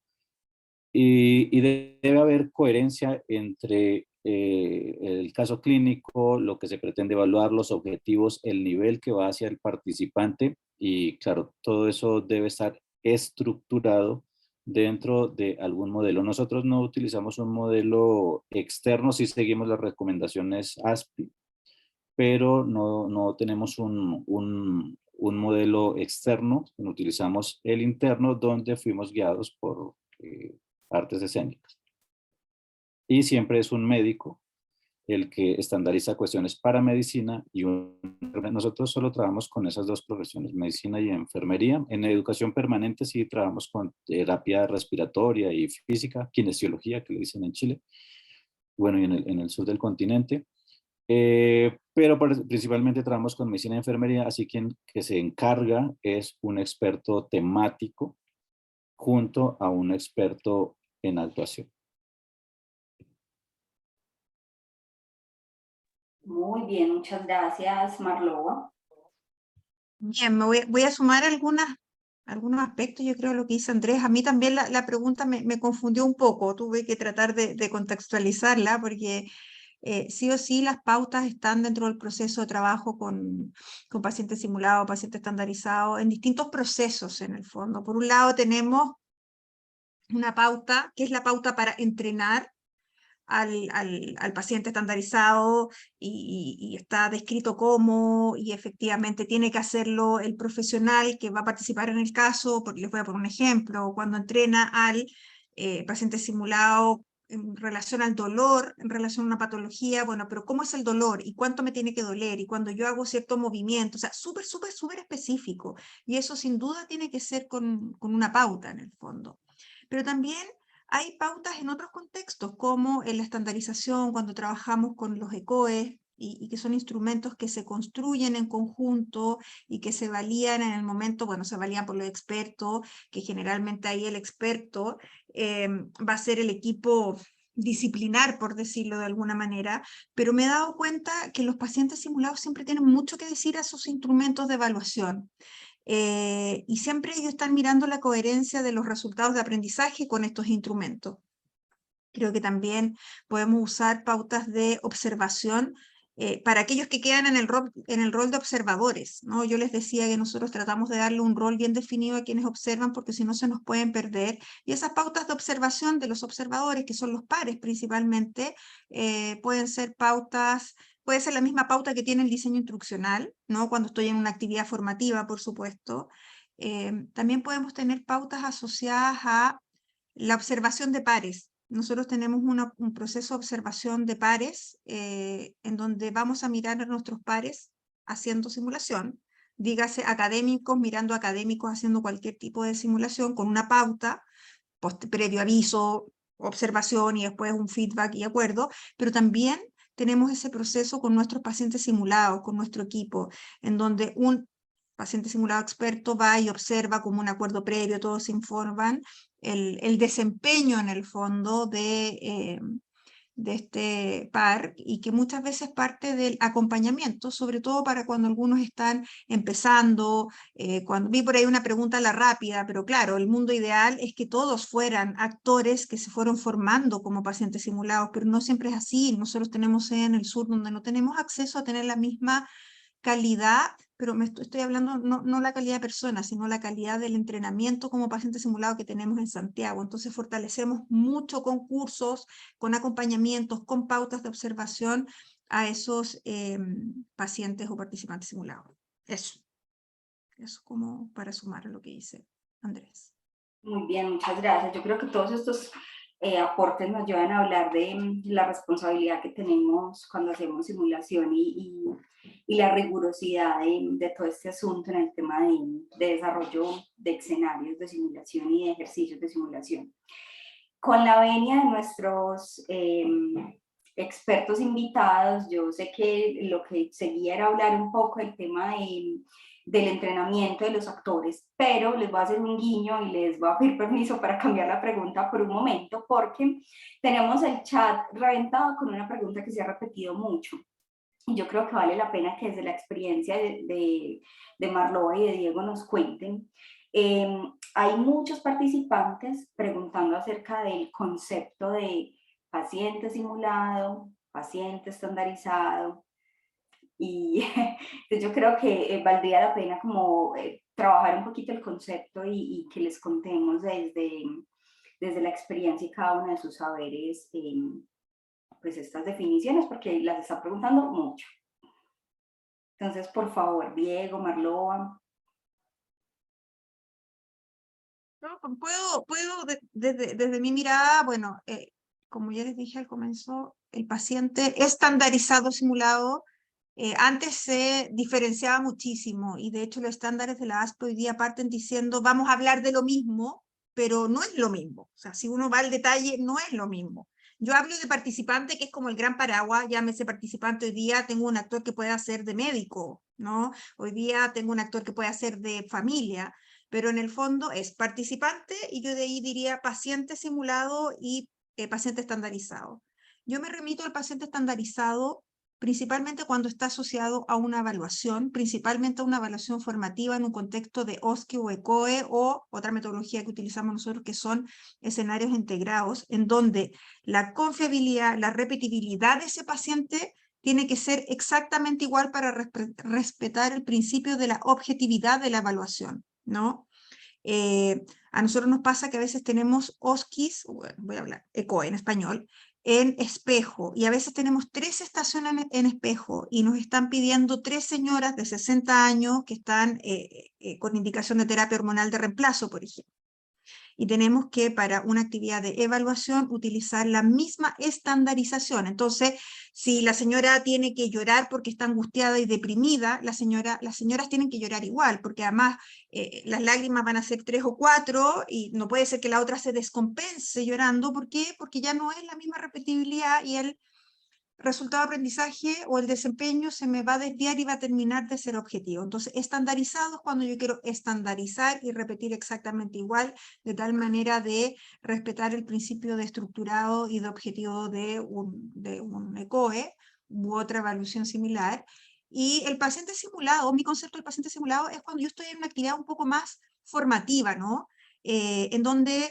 Y debe haber coherencia entre el caso clínico, lo que se pretende evaluar, los objetivos, el nivel que va hacia el participante y claro, todo eso debe estar estructurado dentro de algún modelo. Nosotros no utilizamos un modelo externo, sí seguimos las recomendaciones ASPI, pero no tenemos un modelo externo, utilizamos el interno donde fuimos guiados por artes escénicas. Y siempre es un médico el que estandariza cuestiones para medicina y nosotros solo trabajamos con esas dos profesiones, medicina y enfermería. En educación permanente sí trabajamos con terapia respiratoria y física, kinesiología, que le dicen en Chile, bueno, y en el sur del continente. Pero principalmente trabajamos con medicina y enfermería, así que quien que se encarga es un experto temático junto a un experto en actuación. Muy bien, muchas gracias, Marloa. Bien, voy a sumar algunos aspectos, yo creo, lo que dice Andrés. A mí también la pregunta me confundió un poco, tuve que tratar de contextualizarla porque sí o sí las pautas están dentro del proceso de trabajo con pacientes simulados, pacientes estandarizados, en distintos procesos en el fondo. Por un lado tenemos una pauta, que es la pauta para entrenar al paciente estandarizado y está descrito cómo, y efectivamente tiene que hacerlo el profesional que va a participar en el caso. Les voy a poner un ejemplo, cuando entrena al paciente simulado en relación al dolor, en relación a una patología, bueno, pero ¿cómo es el dolor? ¿Y cuánto me tiene que doler? Y cuando yo hago cierto movimiento, o sea, súper, súper, súper específico. Y eso sin duda tiene que ser con una pauta en el fondo. Pero también hay pautas en otros contextos, como en la estandarización, cuando trabajamos con los ECOE, y que son instrumentos que se construyen en conjunto y que se valían en el momento, bueno, se valían por los expertos, que generalmente ahí el experto va a ser el equipo disciplinar, por decirlo de alguna manera, pero me he dado cuenta que los pacientes simulados siempre tienen mucho que decir a sus instrumentos de evaluación. Y siempre ellos están mirando la coherencia de los resultados de aprendizaje con estos instrumentos. Creo que también podemos usar pautas de observación para aquellos que quedan en el rol de observadores, ¿no? Yo les decía que nosotros tratamos de darle un rol bien definido a quienes observan porque si no se nos pueden perder. Y esas pautas de observación de los observadores, que son los pares principalmente, pueden ser pautas, puede ser la misma pauta que tiene el diseño instruccional, ¿no? Cuando estoy en una actividad formativa, por supuesto. También podemos tener pautas asociadas a la observación de pares. Nosotros tenemos un proceso de observación de pares en donde vamos a mirar a nuestros pares haciendo simulación, dígase académicos mirando a académicos haciendo cualquier tipo de simulación con una pauta, previo aviso, observación y después un feedback y acuerdo, pero también tenemos ese proceso con nuestros pacientes simulados, con nuestro equipo, en donde un paciente simulado experto va y observa como un acuerdo previo, todos se informan, el desempeño en el fondo de este par y que muchas veces parte del acompañamiento, sobre todo para cuando algunos están empezando, cuando vi por ahí una pregunta a la rápida, pero claro, el mundo ideal es que todos fueran actores que se fueron formando como pacientes simulados, pero no siempre es así. Nosotros tenemos en el sur donde no tenemos acceso a tener la misma calidad, pero estoy hablando no la calidad de personas, sino la calidad del entrenamiento como paciente simulado que tenemos en Santiago. Entonces fortalecemos mucho con cursos, con acompañamientos, con pautas de observación a esos pacientes o participantes simulados. Eso como para sumar a lo que dice Andrés. Muy bien, muchas gracias. Yo creo que todos estos aportes nos llevan a hablar de la responsabilidad que tenemos cuando hacemos simulación y la rigurosidad de todo este asunto en el tema de desarrollo de escenarios de simulación y de ejercicios de simulación. Con la venia de nuestros expertos invitados, yo sé que lo que seguía era hablar un poco del tema del entrenamiento de los actores, pero les voy a hacer un guiño y les voy a pedir permiso para cambiar la pregunta por un momento, porque tenemos el chat reventado con una pregunta que se ha repetido mucho. Y yo creo que vale la pena que desde la experiencia de Marloa y de Diego nos cuenten. Hay muchos participantes preguntando acerca del concepto de paciente simulado, paciente estandarizado, y yo creo que valdría la pena como trabajar un poquito el concepto y que les contemos desde la experiencia y cada uno de sus saberes pues estas definiciones, porque las está preguntando mucho. Entonces, por favor, Diego, Marloa. No, puedo desde mi mirada, bueno, como ya les dije al comienzo, el paciente estandarizado simulado antes se diferenciaba muchísimo y de hecho los estándares de la ASPE hoy día parten diciendo vamos a hablar de lo mismo, pero no es lo mismo. O sea, si uno va al detalle, no es lo mismo. Yo hablo de participante, que es como el gran paraguas, llámese participante, hoy día tengo un actor que puede hacer de médico, ¿no? Hoy día tengo un actor que puede hacer de familia, pero en el fondo es participante y yo de ahí diría paciente simulado y paciente estandarizado. Yo me remito al paciente estandarizado principalmente cuando está asociado a una evaluación, principalmente a una evaluación formativa en un contexto de OSCE o ECOE o otra metodología que utilizamos nosotros que son escenarios integrados, en donde la confiabilidad, la repetibilidad de ese paciente tiene que ser exactamente igual para respetar el principio de la objetividad de la evaluación, ¿no? A nosotros nos pasa que a veces tenemos OSCIs, bueno, voy a hablar ECOE en español, en espejo, y a veces tenemos 3 estaciones en espejo, y nos están pidiendo 3 señoras de 60 años que están con indicación de terapia hormonal de reemplazo, por ejemplo. Y tenemos que para una actividad de evaluación utilizar la misma estandarización. Entonces, si la señora tiene que llorar porque está angustiada y deprimida, las señoras tienen que llorar igual, porque además las lágrimas van a ser 3 o 4 y no puede ser que la otra se descompense llorando. ¿Por qué? Porque ya no es la misma repetibilidad y resultado de aprendizaje o el desempeño se me va a desviar y va a terminar de ser objetivo. Entonces, estandarizado es cuando yo quiero estandarizar y repetir exactamente igual, de tal manera de respetar el principio de estructurado y de objetivo de un ECOE u otra evaluación similar. Y el paciente simulado, mi concepto del paciente simulado es cuando yo estoy en una actividad un poco más formativa, ¿no? En donde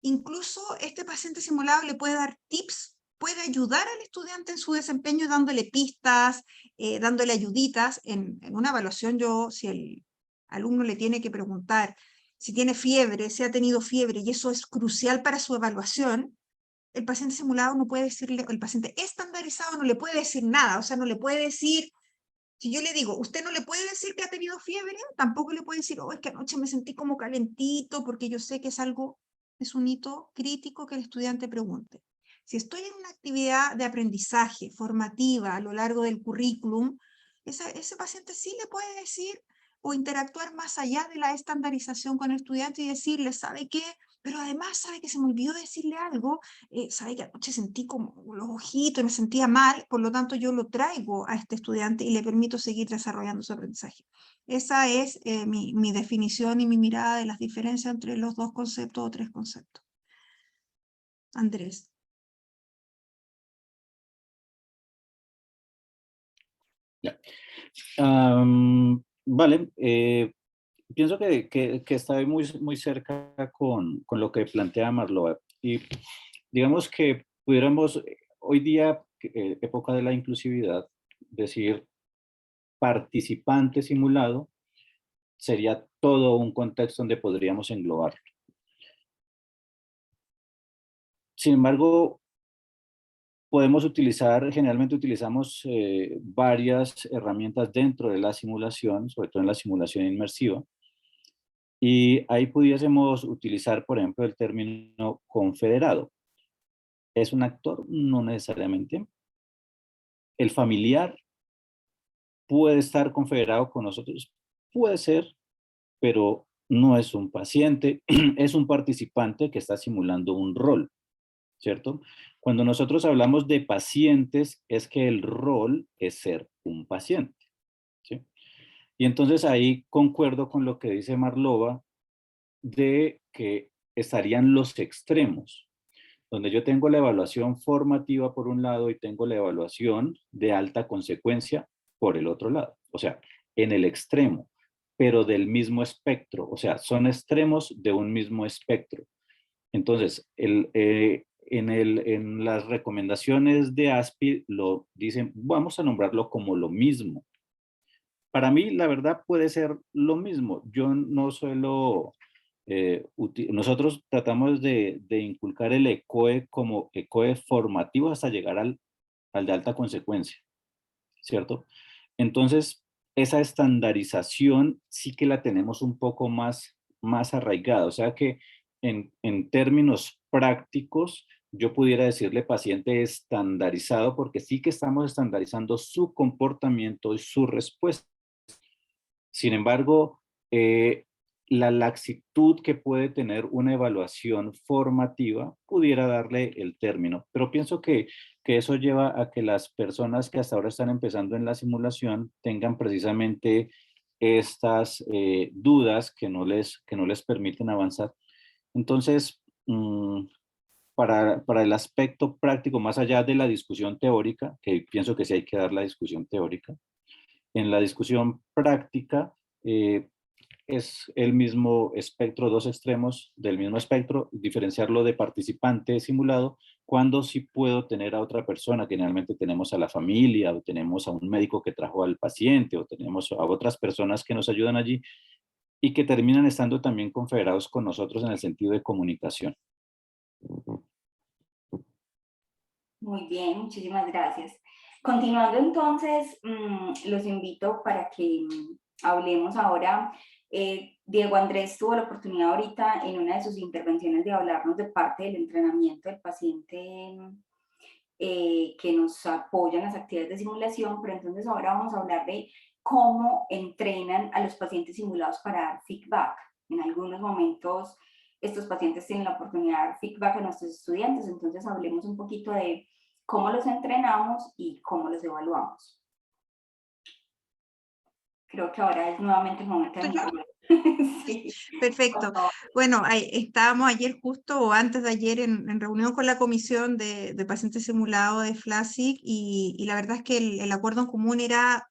incluso este paciente simulado le puede dar tips, puede ayudar al estudiante en su desempeño dándole pistas, dándole ayuditas. En una evaluación si el alumno le tiene que preguntar si tiene fiebre, si ha tenido fiebre, y eso es crucial para su evaluación, el paciente simulado no puede decirle, el paciente estandarizado no le puede decir nada, o sea, no le puede decir, si yo le digo, usted no le puede decir que ha tenido fiebre, tampoco le puede decir, oh, es que anoche me sentí como calentito, porque yo sé que es un hito crítico que el estudiante pregunte. Si estoy en una actividad de aprendizaje formativa a lo largo del currículum, ese paciente sí le puede decir o interactuar más allá de la estandarización con el estudiante y decirle, ¿sabe qué? Pero además, ¿sabe que se me olvidó decirle algo? ¿Sabe que anoche sentí como los ojitos y me sentía mal? Por lo tanto, yo lo traigo a este estudiante y le permito seguir desarrollando su aprendizaje. Esa es mi definición y mi mirada de las diferencias entre los dos conceptos o tres conceptos. Andrés. Ya. Vale, pienso que está muy cerca con lo que plantea Marlowe. Y digamos que pudiéramos, hoy día, época de la inclusividad, decir participante simulado sería todo un contexto donde podríamos englobarlo. Sin embargo, generalmente utilizamos varias herramientas dentro de la simulación, sobre todo en la simulación inmersiva, y ahí pudiésemos utilizar, por ejemplo, el término confederado. ¿Es un actor? No necesariamente. ¿El familiar puede estar confederado con nosotros? Puede ser, pero no es un paciente, es un participante que está simulando un rol, ¿cierto? Cuando nosotros hablamos de pacientes, es que el rol es ser un paciente, ¿sí? Y entonces ahí concuerdo con lo que dice Marlova, de que estarían los extremos, donde yo tengo la evaluación formativa por un lado y tengo la evaluación de alta consecuencia por el otro lado. O sea, en el extremo, pero del mismo espectro. O sea, son extremos de un mismo espectro. Entonces, en las recomendaciones de ASPI lo dicen, vamos a nombrarlo como lo mismo. Para mí, la verdad, puede ser lo mismo. Yo no suelo nosotros tratamos de inculcar el ECOE como ECOE formativo hasta llegar al de alta consecuencia, ¿cierto? Entonces, esa estandarización sí que la tenemos un poco más arraigada, o sea que en términos prácticos, yo pudiera decirle paciente estandarizado porque sí que estamos estandarizando su comportamiento y su respuesta. Sin embargo, la laxitud que puede tener una evaluación formativa pudiera darle el término. Pero pienso que eso lleva a que las personas que hasta ahora están empezando en la simulación tengan precisamente estas dudas que no les permiten avanzar. Entonces, para el aspecto práctico, más allá de la discusión teórica, que pienso que sí hay que dar la discusión teórica, en la discusión práctica, es el mismo espectro, dos extremos del mismo espectro, diferenciarlo de participante simulado, cuando sí puedo tener a otra persona, que generalmente tenemos a la familia, o tenemos a un médico que trajo al paciente, o tenemos a otras personas que nos ayudan allí, y que terminan estando también confederados con nosotros en el sentido de comunicación. Muy bien, muchísimas gracias. Continuando entonces, los invito para que hablemos ahora. Diego Andrés tuvo la oportunidad ahorita en una de sus intervenciones de hablarnos de parte del entrenamiento del paciente que nos apoya en las actividades de simulación, pero entonces ahora vamos a hablar de cómo entrenan a los pacientes simulados para dar feedback. En algunos momentos estos pacientes tienen la oportunidad de dar feedback a nuestros estudiantes, entonces hablemos un poquito de cómo los entrenamos y cómo los evaluamos. Creo que ahora es nuevamente el momento de Manuel. Sí, Perfecto. Bueno, estábamos ayer justo o antes de ayer en reunión con la comisión de pacientes simulados de FLASIC y la verdad es que el acuerdo en común era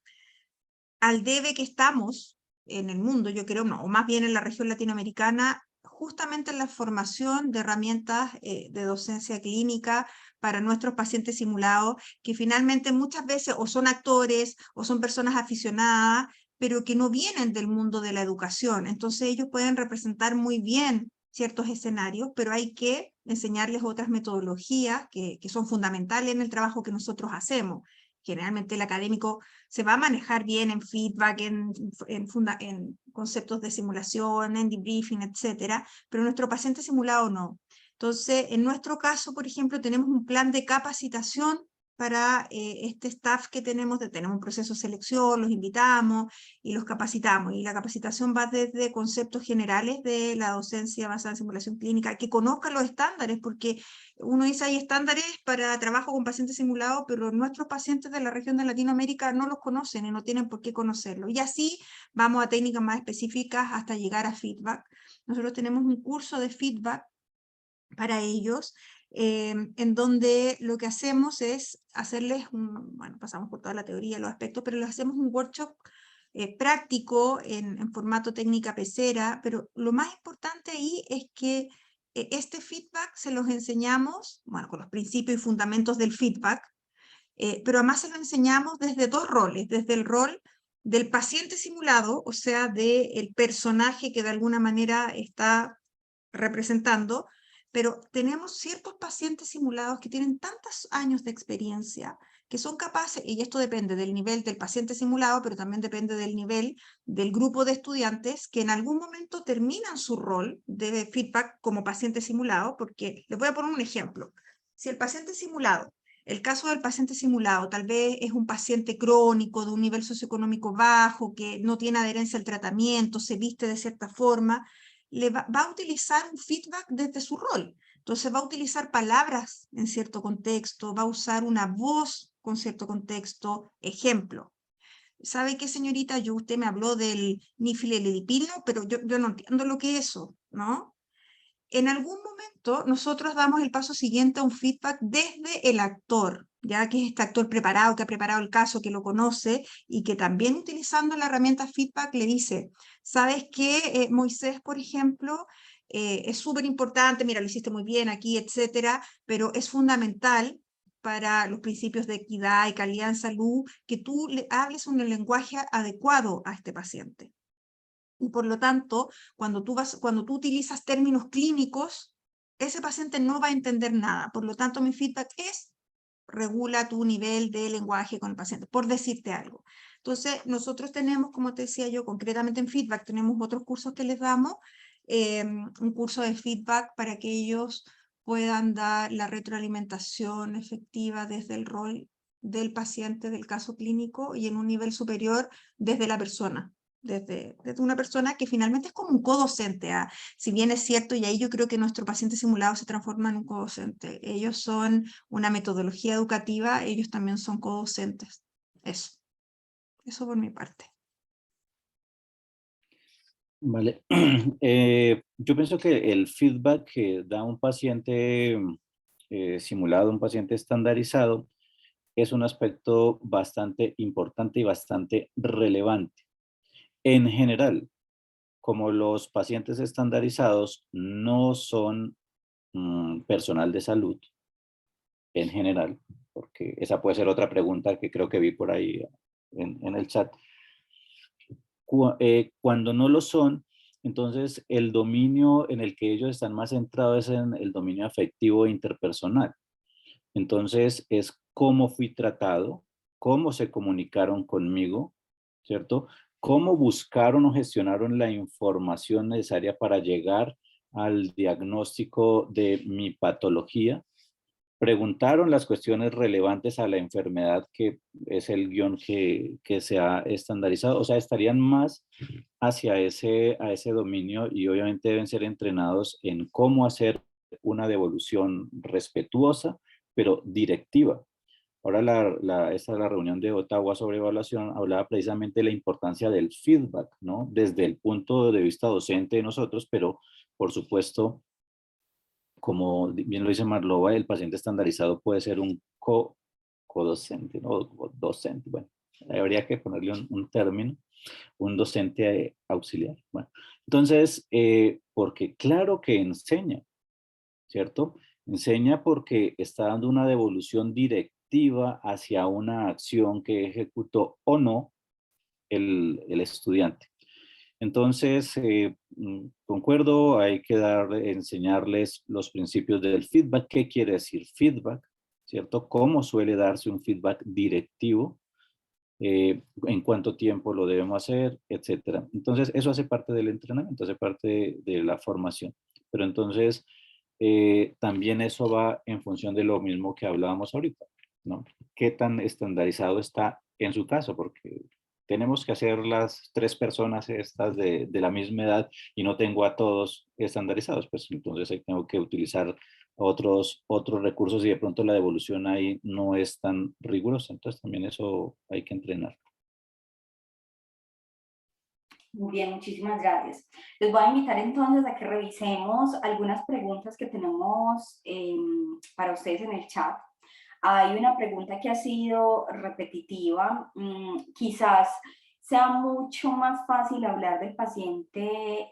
al debe que estamos en el mundo, yo creo, no, o más bien en la región latinoamericana, justamente en la formación de herramientas de docencia clínica para nuestros pacientes simulados, que finalmente muchas veces o son actores o son personas aficionadas, pero que no vienen del mundo de la educación. Entonces ellos pueden representar muy bien ciertos escenarios, pero hay que enseñarles otras metodologías que son fundamentales en el trabajo que nosotros hacemos. Generalmente el académico se va a manejar bien en feedback, en conceptos de simulación, en debriefing, etcétera, pero nuestro paciente simulado no. Entonces, en nuestro caso, por ejemplo, tenemos un plan de capacitación para este staff que tenemos un proceso de selección, los invitamos y los capacitamos. Y la capacitación va desde conceptos generales de la docencia basada en simulación clínica, que conozcan los estándares, porque uno dice hay estándares para trabajo con pacientes simulados, pero nuestros pacientes de la región de Latinoamérica no los conocen y no tienen por qué conocerlo. Y así vamos a técnicas más específicas hasta llegar a feedback. Nosotros tenemos un curso de feedback para ellos, en donde lo que hacemos es hacerles, bueno, pasamos por toda la teoría, los aspectos, pero les hacemos un workshop práctico en formato técnica pecera, pero lo más importante ahí es que este feedback se los enseñamos, bueno, con los principios y fundamentos del feedback, pero además se lo enseñamos desde dos roles, desde el rol del paciente simulado, o sea, del personaje que de alguna manera está representando, pero tenemos ciertos pacientes simulados que tienen tantos años de experiencia que son capaces, y esto depende del nivel del paciente simulado, pero también depende del nivel del grupo de estudiantes que en algún momento terminan su rol de feedback como paciente simulado, porque les voy a poner un ejemplo. Si el paciente simulado, el caso del paciente simulado, tal vez es un paciente crónico de un nivel socioeconómico bajo, que no tiene adherencia al tratamiento, se viste de cierta forma, va a utilizar un feedback desde su rol. Entonces va a utilizar palabras en cierto contexto, va a usar una voz con cierto contexto. Ejemplo, ¿sabe qué, señorita? Usted me habló del nifilelidipino, pero yo no entiendo lo que es eso, ¿no? En algún momento nosotros damos el paso siguiente a un feedback desde el actor, ya que es este actor preparado, que ha preparado el caso, que lo conoce y que también utilizando la herramienta feedback le dice, ¿sabes qué, Moisés, por ejemplo? Es súper importante, mira, lo hiciste muy bien aquí, etcétera, pero es fundamental para los principios de equidad y calidad en salud que tú le hables un lenguaje adecuado a este paciente. Y por lo tanto, cuando tú utilizas términos clínicos, ese paciente no va a entender nada. Por lo tanto, mi feedback es, regula tu nivel de lenguaje con el paciente, por decirte algo. Entonces, nosotros tenemos, como te decía yo, concretamente en feedback, tenemos otros cursos que les damos, un curso de feedback para que ellos puedan dar la retroalimentación efectiva desde el rol del paciente, del caso clínico, y en un nivel superior desde la persona. Desde una persona que finalmente es como un codocente, ¿ah? Si bien es cierto, y ahí yo creo que nuestro paciente simulado se transforma en un codocente. Ellos son una metodología educativa, ellos también son codocentes. Eso por mi parte. Vale. Yo pienso que el feedback que da un paciente simulado, un paciente estandarizado, es un aspecto bastante importante y bastante relevante. En general, como los pacientes estandarizados no son personal de salud, en general, porque esa puede ser otra pregunta que creo que vi por ahí en el chat. Cuando no lo son, entonces el dominio en el que ellos están más centrados es en el dominio afectivo e interpersonal. Entonces es cómo fui tratado, cómo se comunicaron conmigo, ¿cierto? Cómo buscaron o gestionaron la información necesaria para llegar al diagnóstico de mi patología. Preguntaron las cuestiones relevantes a la enfermedad, que es el guión que se ha estandarizado. O sea, estarían más hacia a ese dominio y obviamente deben ser entrenados en cómo hacer una devolución respetuosa, pero directiva. Ahora esta la reunión de Ottawa sobre evaluación hablaba precisamente de la importancia del feedback, ¿no? Desde el punto de vista docente de nosotros, pero por supuesto, como bien lo dice Marlova, el paciente estandarizado puede ser un co-docente, ¿no? O docente, bueno, habría que ponerle un término, un docente auxiliar. Bueno, entonces, porque claro que enseña, ¿cierto? Enseña porque está dando una devolución directiva hacia una acción que ejecutó o no el estudiante. Entonces, concuerdo, hay que enseñarles los principios del feedback. ¿Qué quiere decir feedback? ¿Cierto? ¿Cómo suele darse un feedback directivo? En cuánto tiempo lo debemos hacer, etcétera. Entonces, eso hace parte del entrenamiento, hace parte de la formación. Pero entonces, también eso va en función de lo mismo que hablábamos ahorita, ¿no? ¿Qué tan estandarizado está en su caso? Porque tenemos que hacer las 3 personas estas de la misma edad y no tengo a todos estandarizados, pues entonces ahí tengo que utilizar otros recursos y de pronto la devolución ahí no es tan rigurosa. Entonces también eso hay que entrenar. Muy bien, muchísimas gracias. Les voy a invitar entonces a que revisemos algunas preguntas que tenemos para ustedes en el chat. Hay una pregunta que ha sido repetitiva. Quizás sea mucho más fácil hablar del paciente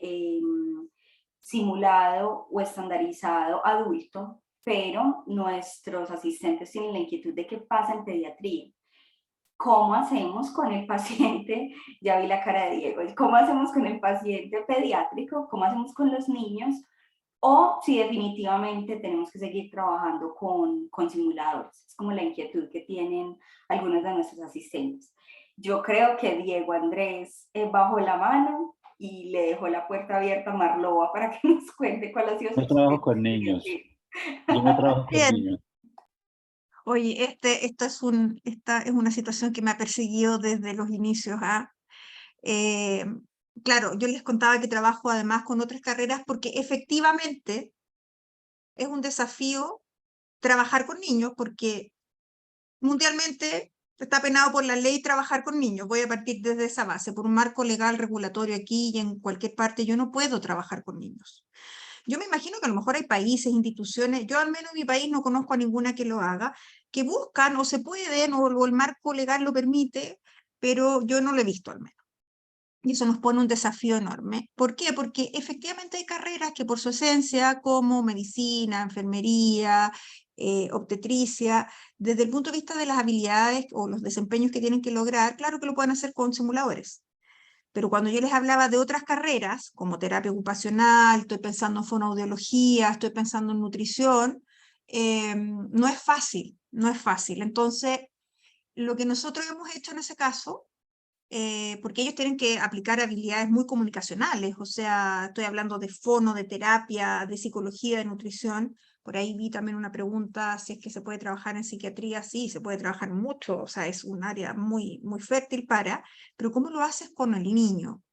simulado o estandarizado adulto, pero nuestros asistentes tienen la inquietud de qué pasa en pediatría. ¿Cómo hacemos con el paciente? Ya vi la cara de Diego. ¿Cómo hacemos con el paciente pediátrico? ¿Cómo hacemos con los niños? O si definitivamente tenemos que seguir trabajando con simuladores. Es como la inquietud que tienen algunos de nuestros asistentes. Yo creo que Diego Andrés bajó la mano y le dejó la puerta abierta a Marlova para que nos cuente cuál ha sido su Yo trabajo con experiencia. niños. Yo me trabajo con Bien. niños. Oye, esta es una situación que me ha perseguido desde los inicios. Eh, claro, yo les contaba que trabajo además con otras carreras porque efectivamente es un desafío trabajar con niños porque mundialmente está penado por la ley trabajar con niños. Voy a partir desde esa base, por un marco legal regulatorio aquí y en cualquier parte. Yo no puedo trabajar con niños. Yo me imagino que a lo mejor hay países, instituciones, yo al menos en mi país no conozco a ninguna que lo haga, que buscan o se pueden o el marco legal lo permite, pero yo no lo he visto al menos. Y eso nos pone un desafío enorme. ¿Por qué? Porque efectivamente hay carreras que por su esencia, como medicina, enfermería, obstetricia, desde el punto de vista de las habilidades o los desempeños que tienen que lograr, claro que lo pueden hacer con simuladores. Pero cuando yo les hablaba de otras carreras, como terapia ocupacional, estoy pensando en fonoaudiología, estoy pensando en nutrición, no es fácil, no es fácil. Entonces, lo que nosotros hemos hecho en ese caso, porque ellos tienen que aplicar habilidades muy comunicacionales, o sea, estoy hablando de fono, de terapia, de psicología, de nutrición. Por ahí vi también una pregunta si es que se puede trabajar en psiquiatría. Sí, se puede trabajar mucho, o sea, es un área muy, muy fértil pero ¿cómo lo haces con el niño?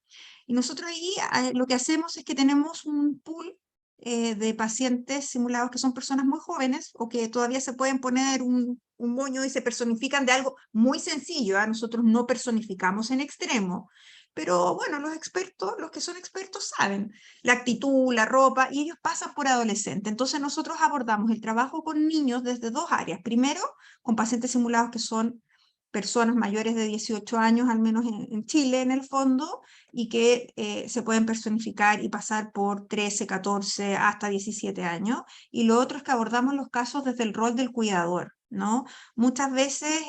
Y nosotros ahí lo que hacemos es que tenemos un pool de pacientes simulados que son personas muy jóvenes o que todavía se pueden poner un moño y se personifican de algo muy sencillo. Nosotros no personificamos en extremo, pero bueno, los expertos, los que son expertos saben la actitud, la ropa, y ellos pasan por adolescente. Entonces nosotros abordamos el trabajo con niños desde 2 áreas. Primero, con pacientes simulados que son personas mayores de 18 años, al menos en Chile en el fondo, y que se pueden personificar y pasar por 13, 14, hasta 17 años. Y lo otro es que abordamos los casos desde el rol del cuidador, ¿no? Muchas veces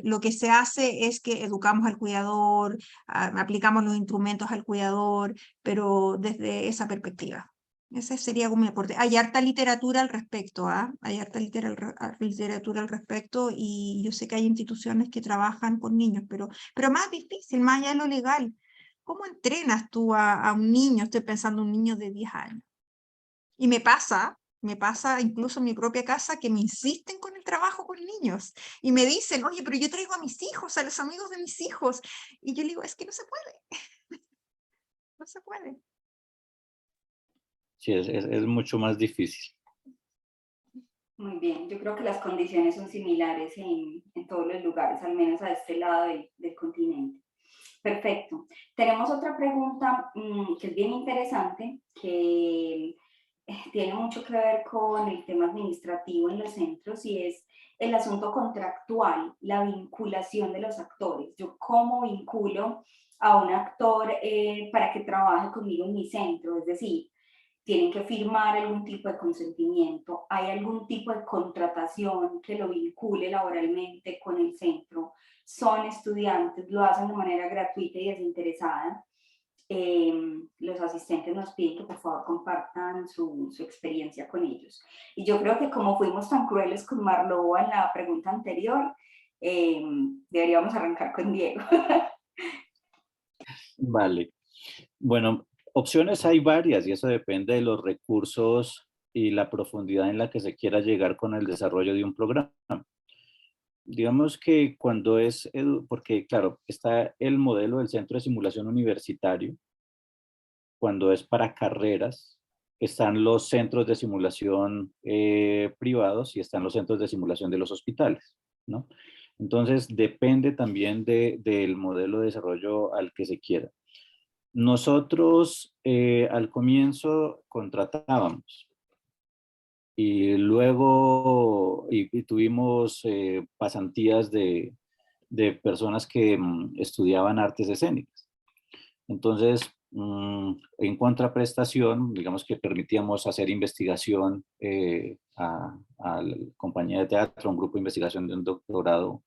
lo que se hace es que educamos al cuidador, aplicamos los instrumentos al cuidador, pero desde esa perspectiva. Ese sería como mi aporte. Hay harta literatura al respecto, Hay harta literatura al respecto y yo sé que hay instituciones que trabajan con niños, pero más difícil, más allá de lo legal. ¿Cómo entrenas tú a un niño? Estoy pensando en un niño de 10 años. Y me pasa incluso en mi propia casa que me insisten con el trabajo con niños y me dicen, oye, pero yo traigo a mis hijos, a los amigos de mis hijos. Y yo le digo, es que no se puede, no se puede. Sí, es mucho más difícil. Muy bien, yo creo que las condiciones son similares en todos los lugares, al menos a este lado del continente. Perfecto. Tenemos otra pregunta que es bien interesante, que tiene mucho que ver con el tema administrativo en los centros y es el asunto contractual, la vinculación de los actores. Yo cómo vinculo a un actor para que trabaje conmigo en mi centro, es decir, tienen que firmar algún tipo de consentimiento, hay algún tipo de contratación que lo vincule laboralmente con el centro, son estudiantes, lo hacen de manera gratuita y desinteresada. Los asistentes nos piden que por favor compartan su experiencia con ellos. Y yo creo que como fuimos tan crueles con Marlowa en la pregunta anterior, deberíamos arrancar con Diego. Vale. Bueno, opciones hay varias y eso depende de los recursos y la profundidad en la que se quiera llegar con el desarrollo de un programa. Digamos que cuando es, porque claro, está el modelo del centro de simulación universitario, cuando es para carreras, están los centros de simulación privados y están los centros de simulación de los hospitales, ¿no? Entonces, depende también del modelo de desarrollo al que se quiera. Nosotros al comienzo contratábamos y luego y tuvimos pasantías de personas que estudiaban artes escénicas. Entonces, en contraprestación, digamos que permitíamos hacer investigación a la compañía de teatro, un grupo de investigación de un doctorado,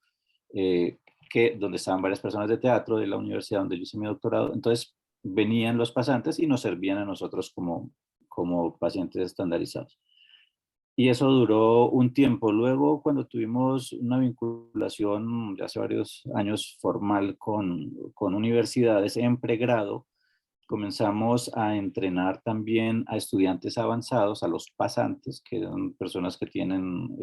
donde estaban varias personas de teatro de la universidad donde yo hice mi doctorado. Entonces, venían los pasantes y nos servían a nosotros como pacientes estandarizados. Y eso duró un tiempo. Luego, cuando tuvimos una vinculación de hace varios años formal con universidades en pregrado, comenzamos a entrenar también a estudiantes avanzados, a los pasantes, que son personas que tienen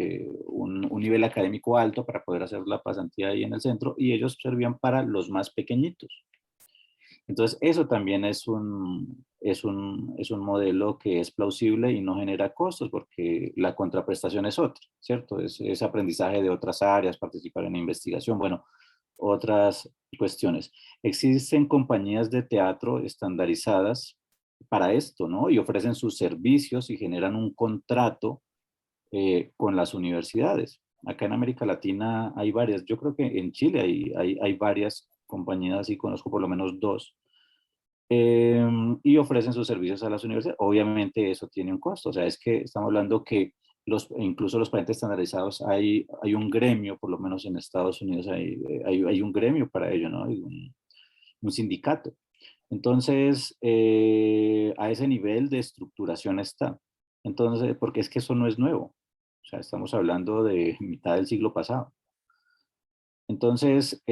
un nivel académico alto para poder hacer la pasantía ahí en el centro, y ellos servían para los más pequeñitos. Entonces, eso también es un modelo que es plausible y no genera costos porque la contraprestación es otra, ¿cierto? Es aprendizaje de otras áreas, participar en investigación, bueno, otras cuestiones. Existen compañías de teatro estandarizadas para esto, ¿no? Y ofrecen sus servicios y generan un contrato con las universidades. Acá en América Latina hay varias, yo creo que en Chile hay varias compañías y conozco por lo menos dos, y ofrecen sus servicios a las universidades. Obviamente eso tiene un costo, o sea, es que estamos hablando que incluso los pacientes estandarizados, hay un gremio, por lo menos en Estados Unidos hay un gremio para ello, ¿no? Hay un sindicato. Entonces, a ese nivel de estructuración está. Entonces, porque es que eso no es nuevo. O sea, estamos hablando de mitad del siglo pasado. Entonces,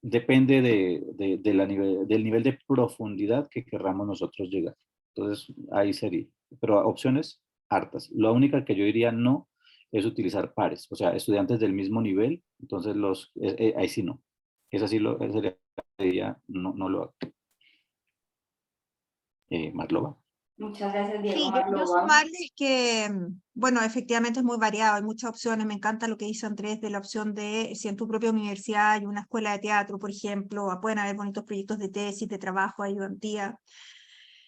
depende del nivel de profundidad que querramos nosotros llegar. Entonces, ahí sería. Pero opciones hartas. La única que yo diría no es utilizar pares, o sea, estudiantes del mismo nivel, entonces ahí sí no. Esa sí diría, no, no lo hago. Marlova. Muchas gracias, Diego. Sí, yo Marlowa. sumarle que, bueno, efectivamente es muy variado, hay muchas opciones. Me encanta lo que dice Andrés de la opción de si en tu propia universidad hay una escuela de teatro, por ejemplo, pueden haber bonitos proyectos de tesis, de trabajo, ayudantía.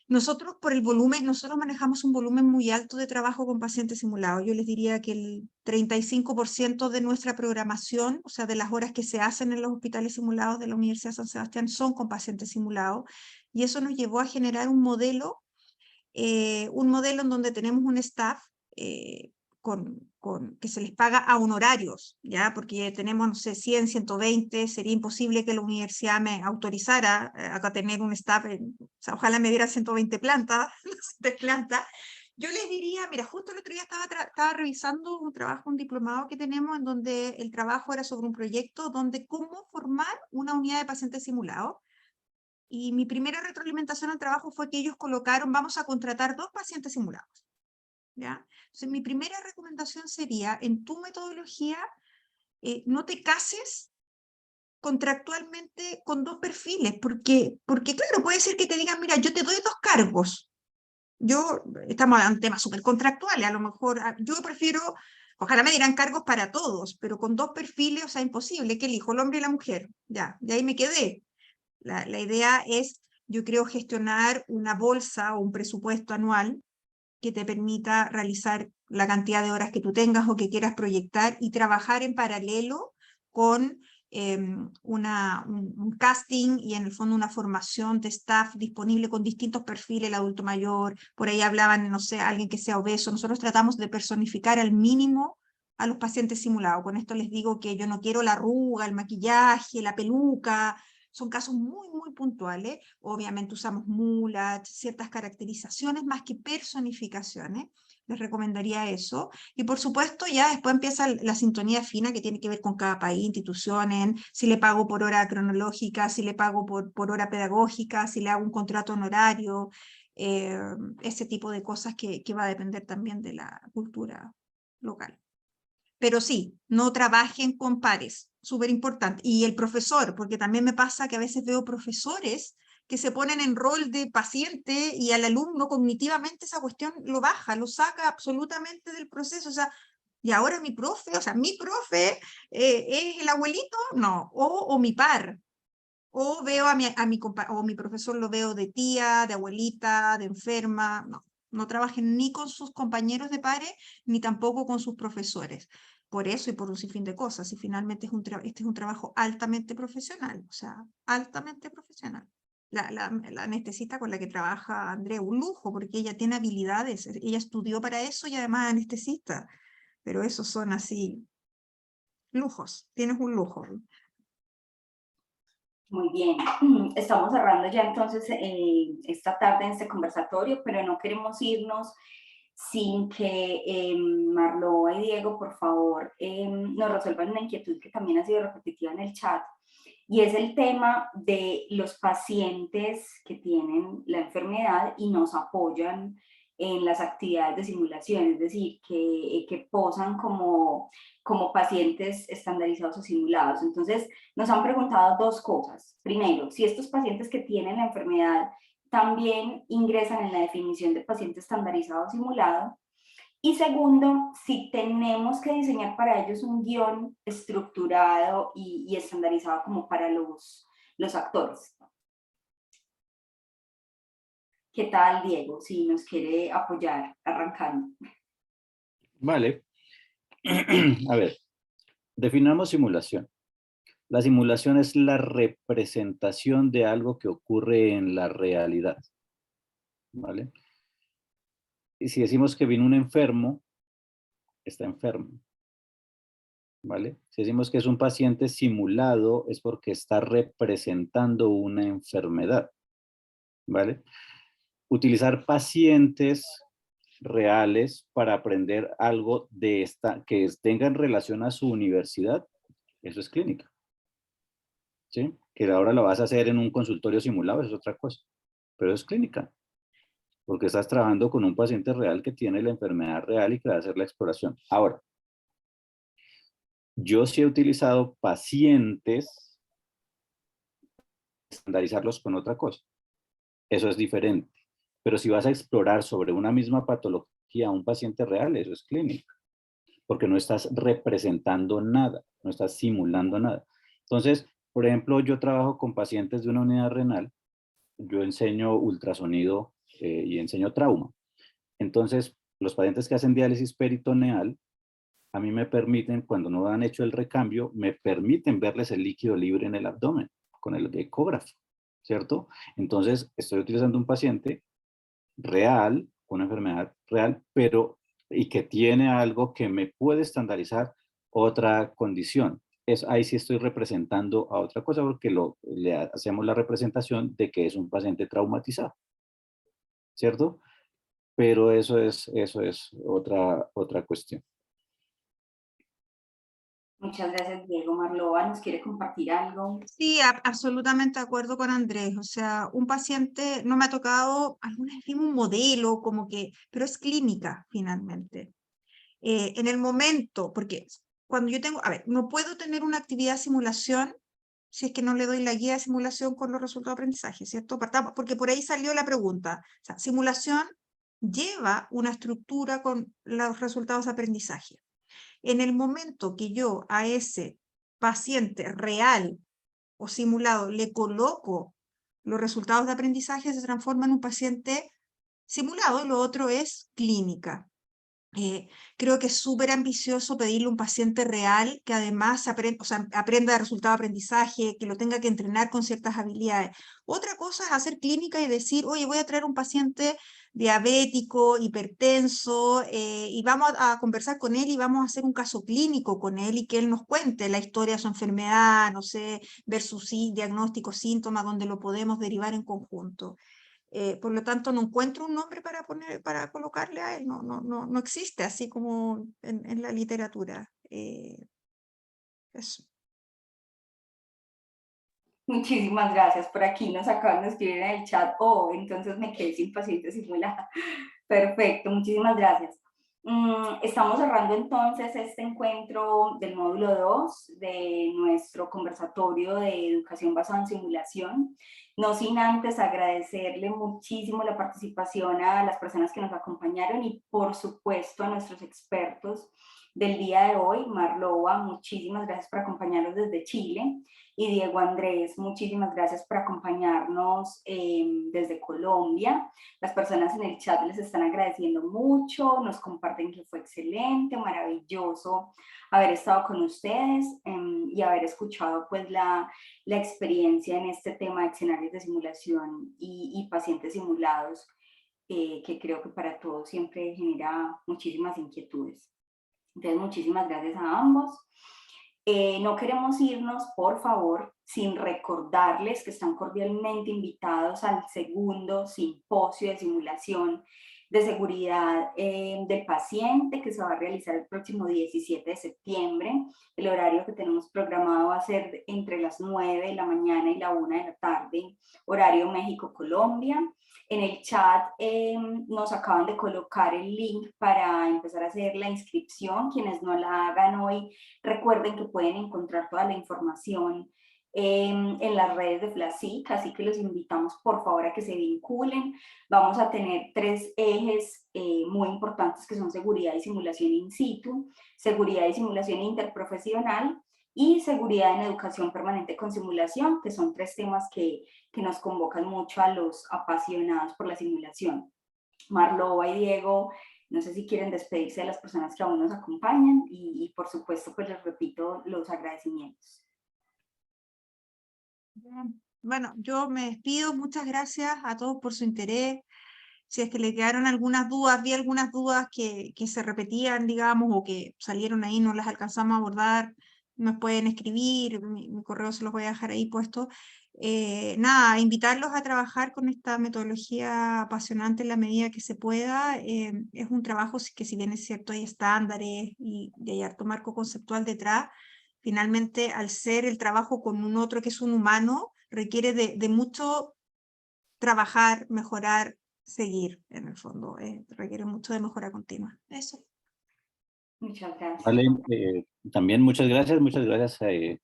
Nosotros, por el volumen, nosotros manejamos un volumen muy alto de trabajo con pacientes simulados. Yo les diría que el 35% de nuestra programación, o sea, de las horas que se hacen en los hospitales simulados de la Universidad de San Sebastián, son con pacientes simulados. Y eso nos llevó a generar un modelo en donde tenemos un staff que se les paga a honorarios, ¿ya? Porque tenemos, no sé, 100, 120, sería imposible que la universidad me autorizara a tener un staff, o sea, ojalá me diera 120 plantas, Yo les diría, mira, justo el otro día estaba revisando un trabajo, un diplomado que tenemos, en donde el trabajo era sobre un proyecto donde cómo formar una unidad de pacientes simulados. Y mi primera retroalimentación al trabajo fue que ellos colocaron, vamos a contratar 2 pacientes simulados, ¿ya? Entonces, mi primera recomendación sería, en tu metodología, no te cases contractualmente con 2 perfiles, porque claro, puede ser que te digan, mira, yo te doy 2 cargos, Estamos en temas súper contractuales, a lo mejor, yo prefiero, ojalá me dieran cargos para todos, pero con 2 perfiles, o sea, imposible, ¿qué elijo? El hombre y la mujer, ya, de ahí me quedé. La idea es, yo creo, gestionar una bolsa o un presupuesto anual que te permita realizar la cantidad de horas que tú tengas o que quieras proyectar y trabajar en paralelo con un casting y en el fondo una formación de staff disponible con distintos perfiles, el adulto mayor, por ahí hablaban, no sé, alguien que sea obeso. Nosotros tratamos de personificar al mínimo a los pacientes simulados. Con esto les digo que yo no quiero la arruga, el maquillaje, la peluca. Son casos muy, muy puntuales. Obviamente usamos mulas, ciertas caracterizaciones más que personificaciones. Les recomendaría eso. Y por supuesto, ya después empieza la sintonía fina que tiene que ver con cada país, instituciones, si le pago por hora cronológica, si le pago por hora pedagógica, si le hago un contrato honorario, ese tipo de cosas que va a depender también de la cultura local. Pero sí, no trabajen con pares, súper importante. Y el profesor, porque también me pasa que a veces veo profesores que se ponen en rol de paciente y al alumno cognitivamente esa cuestión lo baja, lo saca absolutamente del proceso. O sea, y ahora mi profe, o sea, mi profe es el abuelito, no, o mi par. O veo o mi profesor lo veo de tía, de abuelita, de enferma. No, no trabajen ni con sus compañeros de pares, ni tampoco con sus profesores. Por eso y por un sinfín de cosas. Y finalmente este es un trabajo altamente profesional, o sea, altamente profesional. La anestesista con la que trabaja Andrea, un lujo, porque ella tiene habilidades, ella estudió para eso y además es anestesista. Pero esos son así, lujos, tienes un lujo. Muy bien, estamos cerrando ya entonces esta tarde en este conversatorio, pero no queremos irnos sin que Marloa y Diego, por favor, nos resuelvan una inquietud que también ha sido repetitiva en el chat, y es el tema de los pacientes que tienen la enfermedad y nos apoyan en las actividades de simulación, es decir, que posan como pacientes estandarizados o simulados. Entonces, nos han preguntado 2 cosas. Primero, si estos pacientes que tienen la enfermedad también ingresan en la definición de paciente estandarizado o simulado. Y segundo, si tenemos que diseñar para ellos un guión estructurado y estandarizado como para los actores. ¿Qué tal, Diego? Si nos quiere apoyar arrancando. Vale. A ver, definamos simulación. La simulación es la representación de algo que ocurre en la realidad. ¿Vale? Y si decimos que vino un enfermo, está enfermo. ¿Vale? Si decimos que es un paciente simulado, es porque está representando una enfermedad. ¿Vale? Utilizar pacientes reales para aprender algo que tenga en relación a su universidad, eso es clínica. ¿Sí? Que ahora lo vas a hacer en un consultorio simulado, eso es otra cosa. Pero es clínica. Porque estás trabajando con un paciente real que tiene la enfermedad real y que va a hacer la exploración. Ahora, yo sí he utilizado pacientes, estandarizarlos con otra cosa. Eso es diferente. Pero si vas a explorar sobre una misma patología a un paciente real, eso es clínica. Porque no estás representando nada, no estás simulando nada. Entonces, por ejemplo, yo trabajo con pacientes de una unidad renal, yo enseño ultrasonido y enseño trauma. Entonces, los pacientes que hacen diálisis peritoneal, a mí me permiten, cuando no han hecho el recambio, me permiten verles el líquido libre en el abdomen con el ecógrafo, ¿cierto? Entonces, estoy utilizando un paciente real, con una enfermedad real, pero y que tiene algo que me puede estandarizar otra condición. Ahí sí estoy representando a otra cosa porque le hacemos la representación de que es un paciente traumatizado, ¿cierto? Pero eso es otra cuestión. Muchas gracias, Diego. Marloa, ¿nos quiere compartir algo? Sí, absolutamente de acuerdo con Andrés. O sea, un paciente, no me ha tocado, alguna vez vimos un modelo, como que, pero es clínica finalmente. En el momento, porque cuando yo tengo, a ver, no puedo tener una actividad de simulación si es que no le doy la guía de simulación con los resultados de aprendizaje, ¿cierto? Porque por ahí salió la pregunta. O sea, simulación lleva una estructura con los resultados de aprendizaje. En el momento que yo a ese paciente real o simulado le coloco los resultados de aprendizaje, se transforma en un paciente simulado y lo otro es clínica. Creo que es súper ambicioso pedirle a un paciente real que además aprenda de resultado de aprendizaje, que lo tenga que entrenar con ciertas habilidades. Otra cosa es hacer clínica y decir, oye, voy a traer un paciente diabético, hipertenso, y vamos a conversar con él y vamos a hacer un caso clínico con él y que él nos cuente la historia de su enfermedad, no sé, ver su diagnóstico, síntomas, donde lo podemos derivar en conjunto. Por lo tanto, no encuentro un nombre para colocarle a él, no existe así como en la literatura. Eso. Muchísimas gracias. Por aquí nos acaban de escribir en el chat, oh, entonces me quedé sin paciente simulada. Perfecto, muchísimas gracias. Estamos cerrando entonces este encuentro del módulo 2 de nuestro conversatorio de educación basada en simulación. No sin antes agradecerle muchísimo la participación a las personas que nos acompañaron y por supuesto a nuestros expertos del día de hoy. Marloa, muchísimas gracias por acompañarnos desde Chile. Y Diego Andrés, muchísimas gracias por acompañarnos desde Colombia. Las personas en el chat les están agradeciendo mucho, nos comparten que fue excelente, maravilloso haber estado con ustedes y haber escuchado pues la experiencia en este tema de escenarios de simulación y pacientes simulados, que creo que para todos siempre genera muchísimas inquietudes. Entonces, muchísimas gracias a ambos. No queremos irnos, por favor, sin recordarles que están cordialmente invitados al segundo simposio de simulación de seguridad del paciente que se va a realizar el próximo 17 de septiembre. El horario que tenemos programado va a ser entre las 9 de la mañana y la 1 de la tarde, horario México-Colombia. En el chat nos acaban de colocar el link para empezar a hacer la inscripción. Quienes no la hagan hoy, recuerden que pueden encontrar toda la información en las redes de FLASIC, así que los invitamos por favor a que se vinculen. Vamos a tener 3 ejes muy importantes que son seguridad y simulación in situ, seguridad y simulación interprofesional y seguridad en educación permanente con simulación, que son 3 temas que nos convocan mucho a los apasionados por la simulación. Marloa y Diego, no sé si quieren despedirse de las personas que aún nos acompañan y por supuesto, pues les repito los agradecimientos. Bueno, yo me despido. Muchas gracias a todos por su interés. Si es que le quedaron algunas dudas, vi algunas dudas que se repetían, digamos, o que salieron ahí, no las alcanzamos a abordar, nos pueden escribir, mi correo se los voy a dejar ahí puesto. Nada, invitarlos a trabajar con esta metodología apasionante en la medida que se pueda. Es un trabajo que, si bien es cierto, hay estándares y hay harto marco conceptual detrás, finalmente, al ser el trabajo con un otro que es un humano, requiere de mucho trabajar, mejorar, seguir, en el fondo. Requiere mucho de mejora continua. Eso. Muchas gracias. Vale, también muchas gracias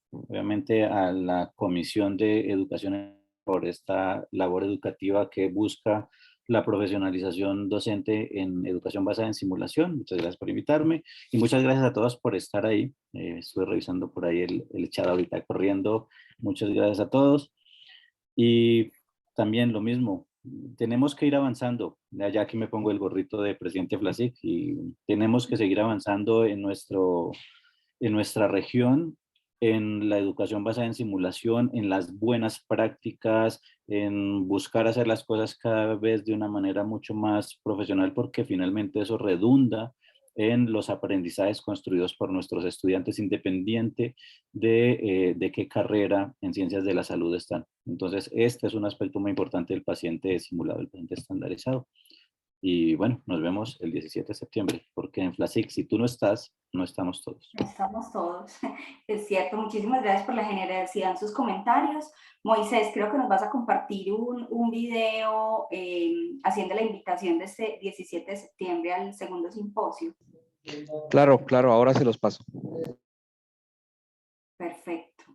obviamente a la Comisión de Educación por esta labor educativa que busca la profesionalización docente en educación basada en simulación. Muchas gracias por invitarme y muchas gracias a todos por estar ahí. Estuve revisando por ahí el chat ahorita corriendo. Muchas gracias a todos. Y también lo mismo, tenemos que ir avanzando. Ya aquí me pongo el gorrito de presidente FLASIC y tenemos que seguir avanzando en nuestra región, en la educación basada en simulación, en las buenas prácticas, en buscar hacer las cosas cada vez de una manera mucho más profesional, porque finalmente eso redunda en los aprendizajes construidos por nuestros estudiantes, independiente de qué carrera en ciencias de la salud están. Entonces, este es un aspecto muy importante del paciente simulado, el paciente estandarizado. Y bueno, nos vemos el 17 de septiembre, porque en FLASIC, si tú no estás, no estamos todos. Estamos todos, es cierto. Muchísimas gracias por la generosidad en sus comentarios. Moisés, creo que nos vas a compartir un video haciendo la invitación de este 17 de septiembre al segundo simposio. Claro, claro, ahora se los paso. Perfecto.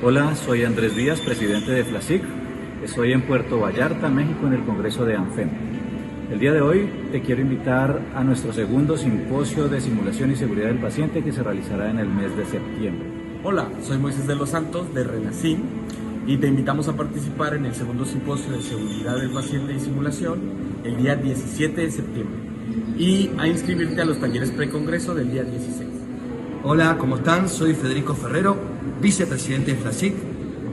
Hola, soy Andrés Díaz, presidente de FLASIC. Estoy en Puerto Vallarta, México, en el Congreso de ANFEM. El día de hoy te quiero invitar a nuestro segundo simposio de simulación y seguridad del paciente que se realizará en el mes de septiembre. Hola, soy Moisés de los Santos de Renacim y te invitamos a participar en el segundo simposio de seguridad del paciente y simulación el día 17 de septiembre y a inscribirte a los talleres precongreso del día 16. Hola, ¿cómo están? Soy Federico Ferrero, vicepresidente de FLASIC,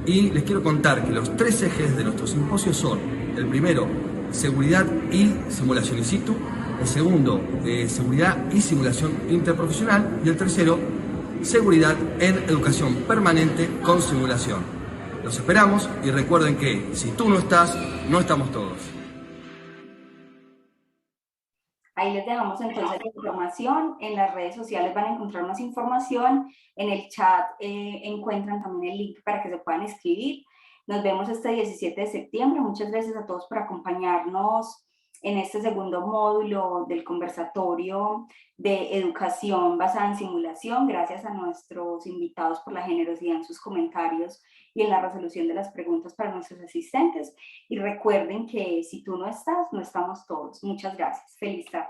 y les quiero contar que los 3 ejes de nuestro simposio son: el primero, seguridad y simulación in situ; el segundo, seguridad y simulación interprofesional; y el tercero, seguridad en educación permanente con simulación. Los esperamos y recuerden que si tú no estás, no estamos todos. Ahí les dejamos entonces la información, en las redes sociales van a encontrar más información, en el chat encuentran también el link para que se puedan inscribir. Nos vemos este 17 de septiembre, muchas gracias a todos por acompañarnos en este segundo módulo del conversatorio de educación basada en simulación. Gracias a nuestros invitados por la generosidad en sus comentarios y en la resolución de las preguntas para nuestros asistentes. Y recuerden que si tú no estás, no estamos todos. Muchas gracias. Feliz tarde.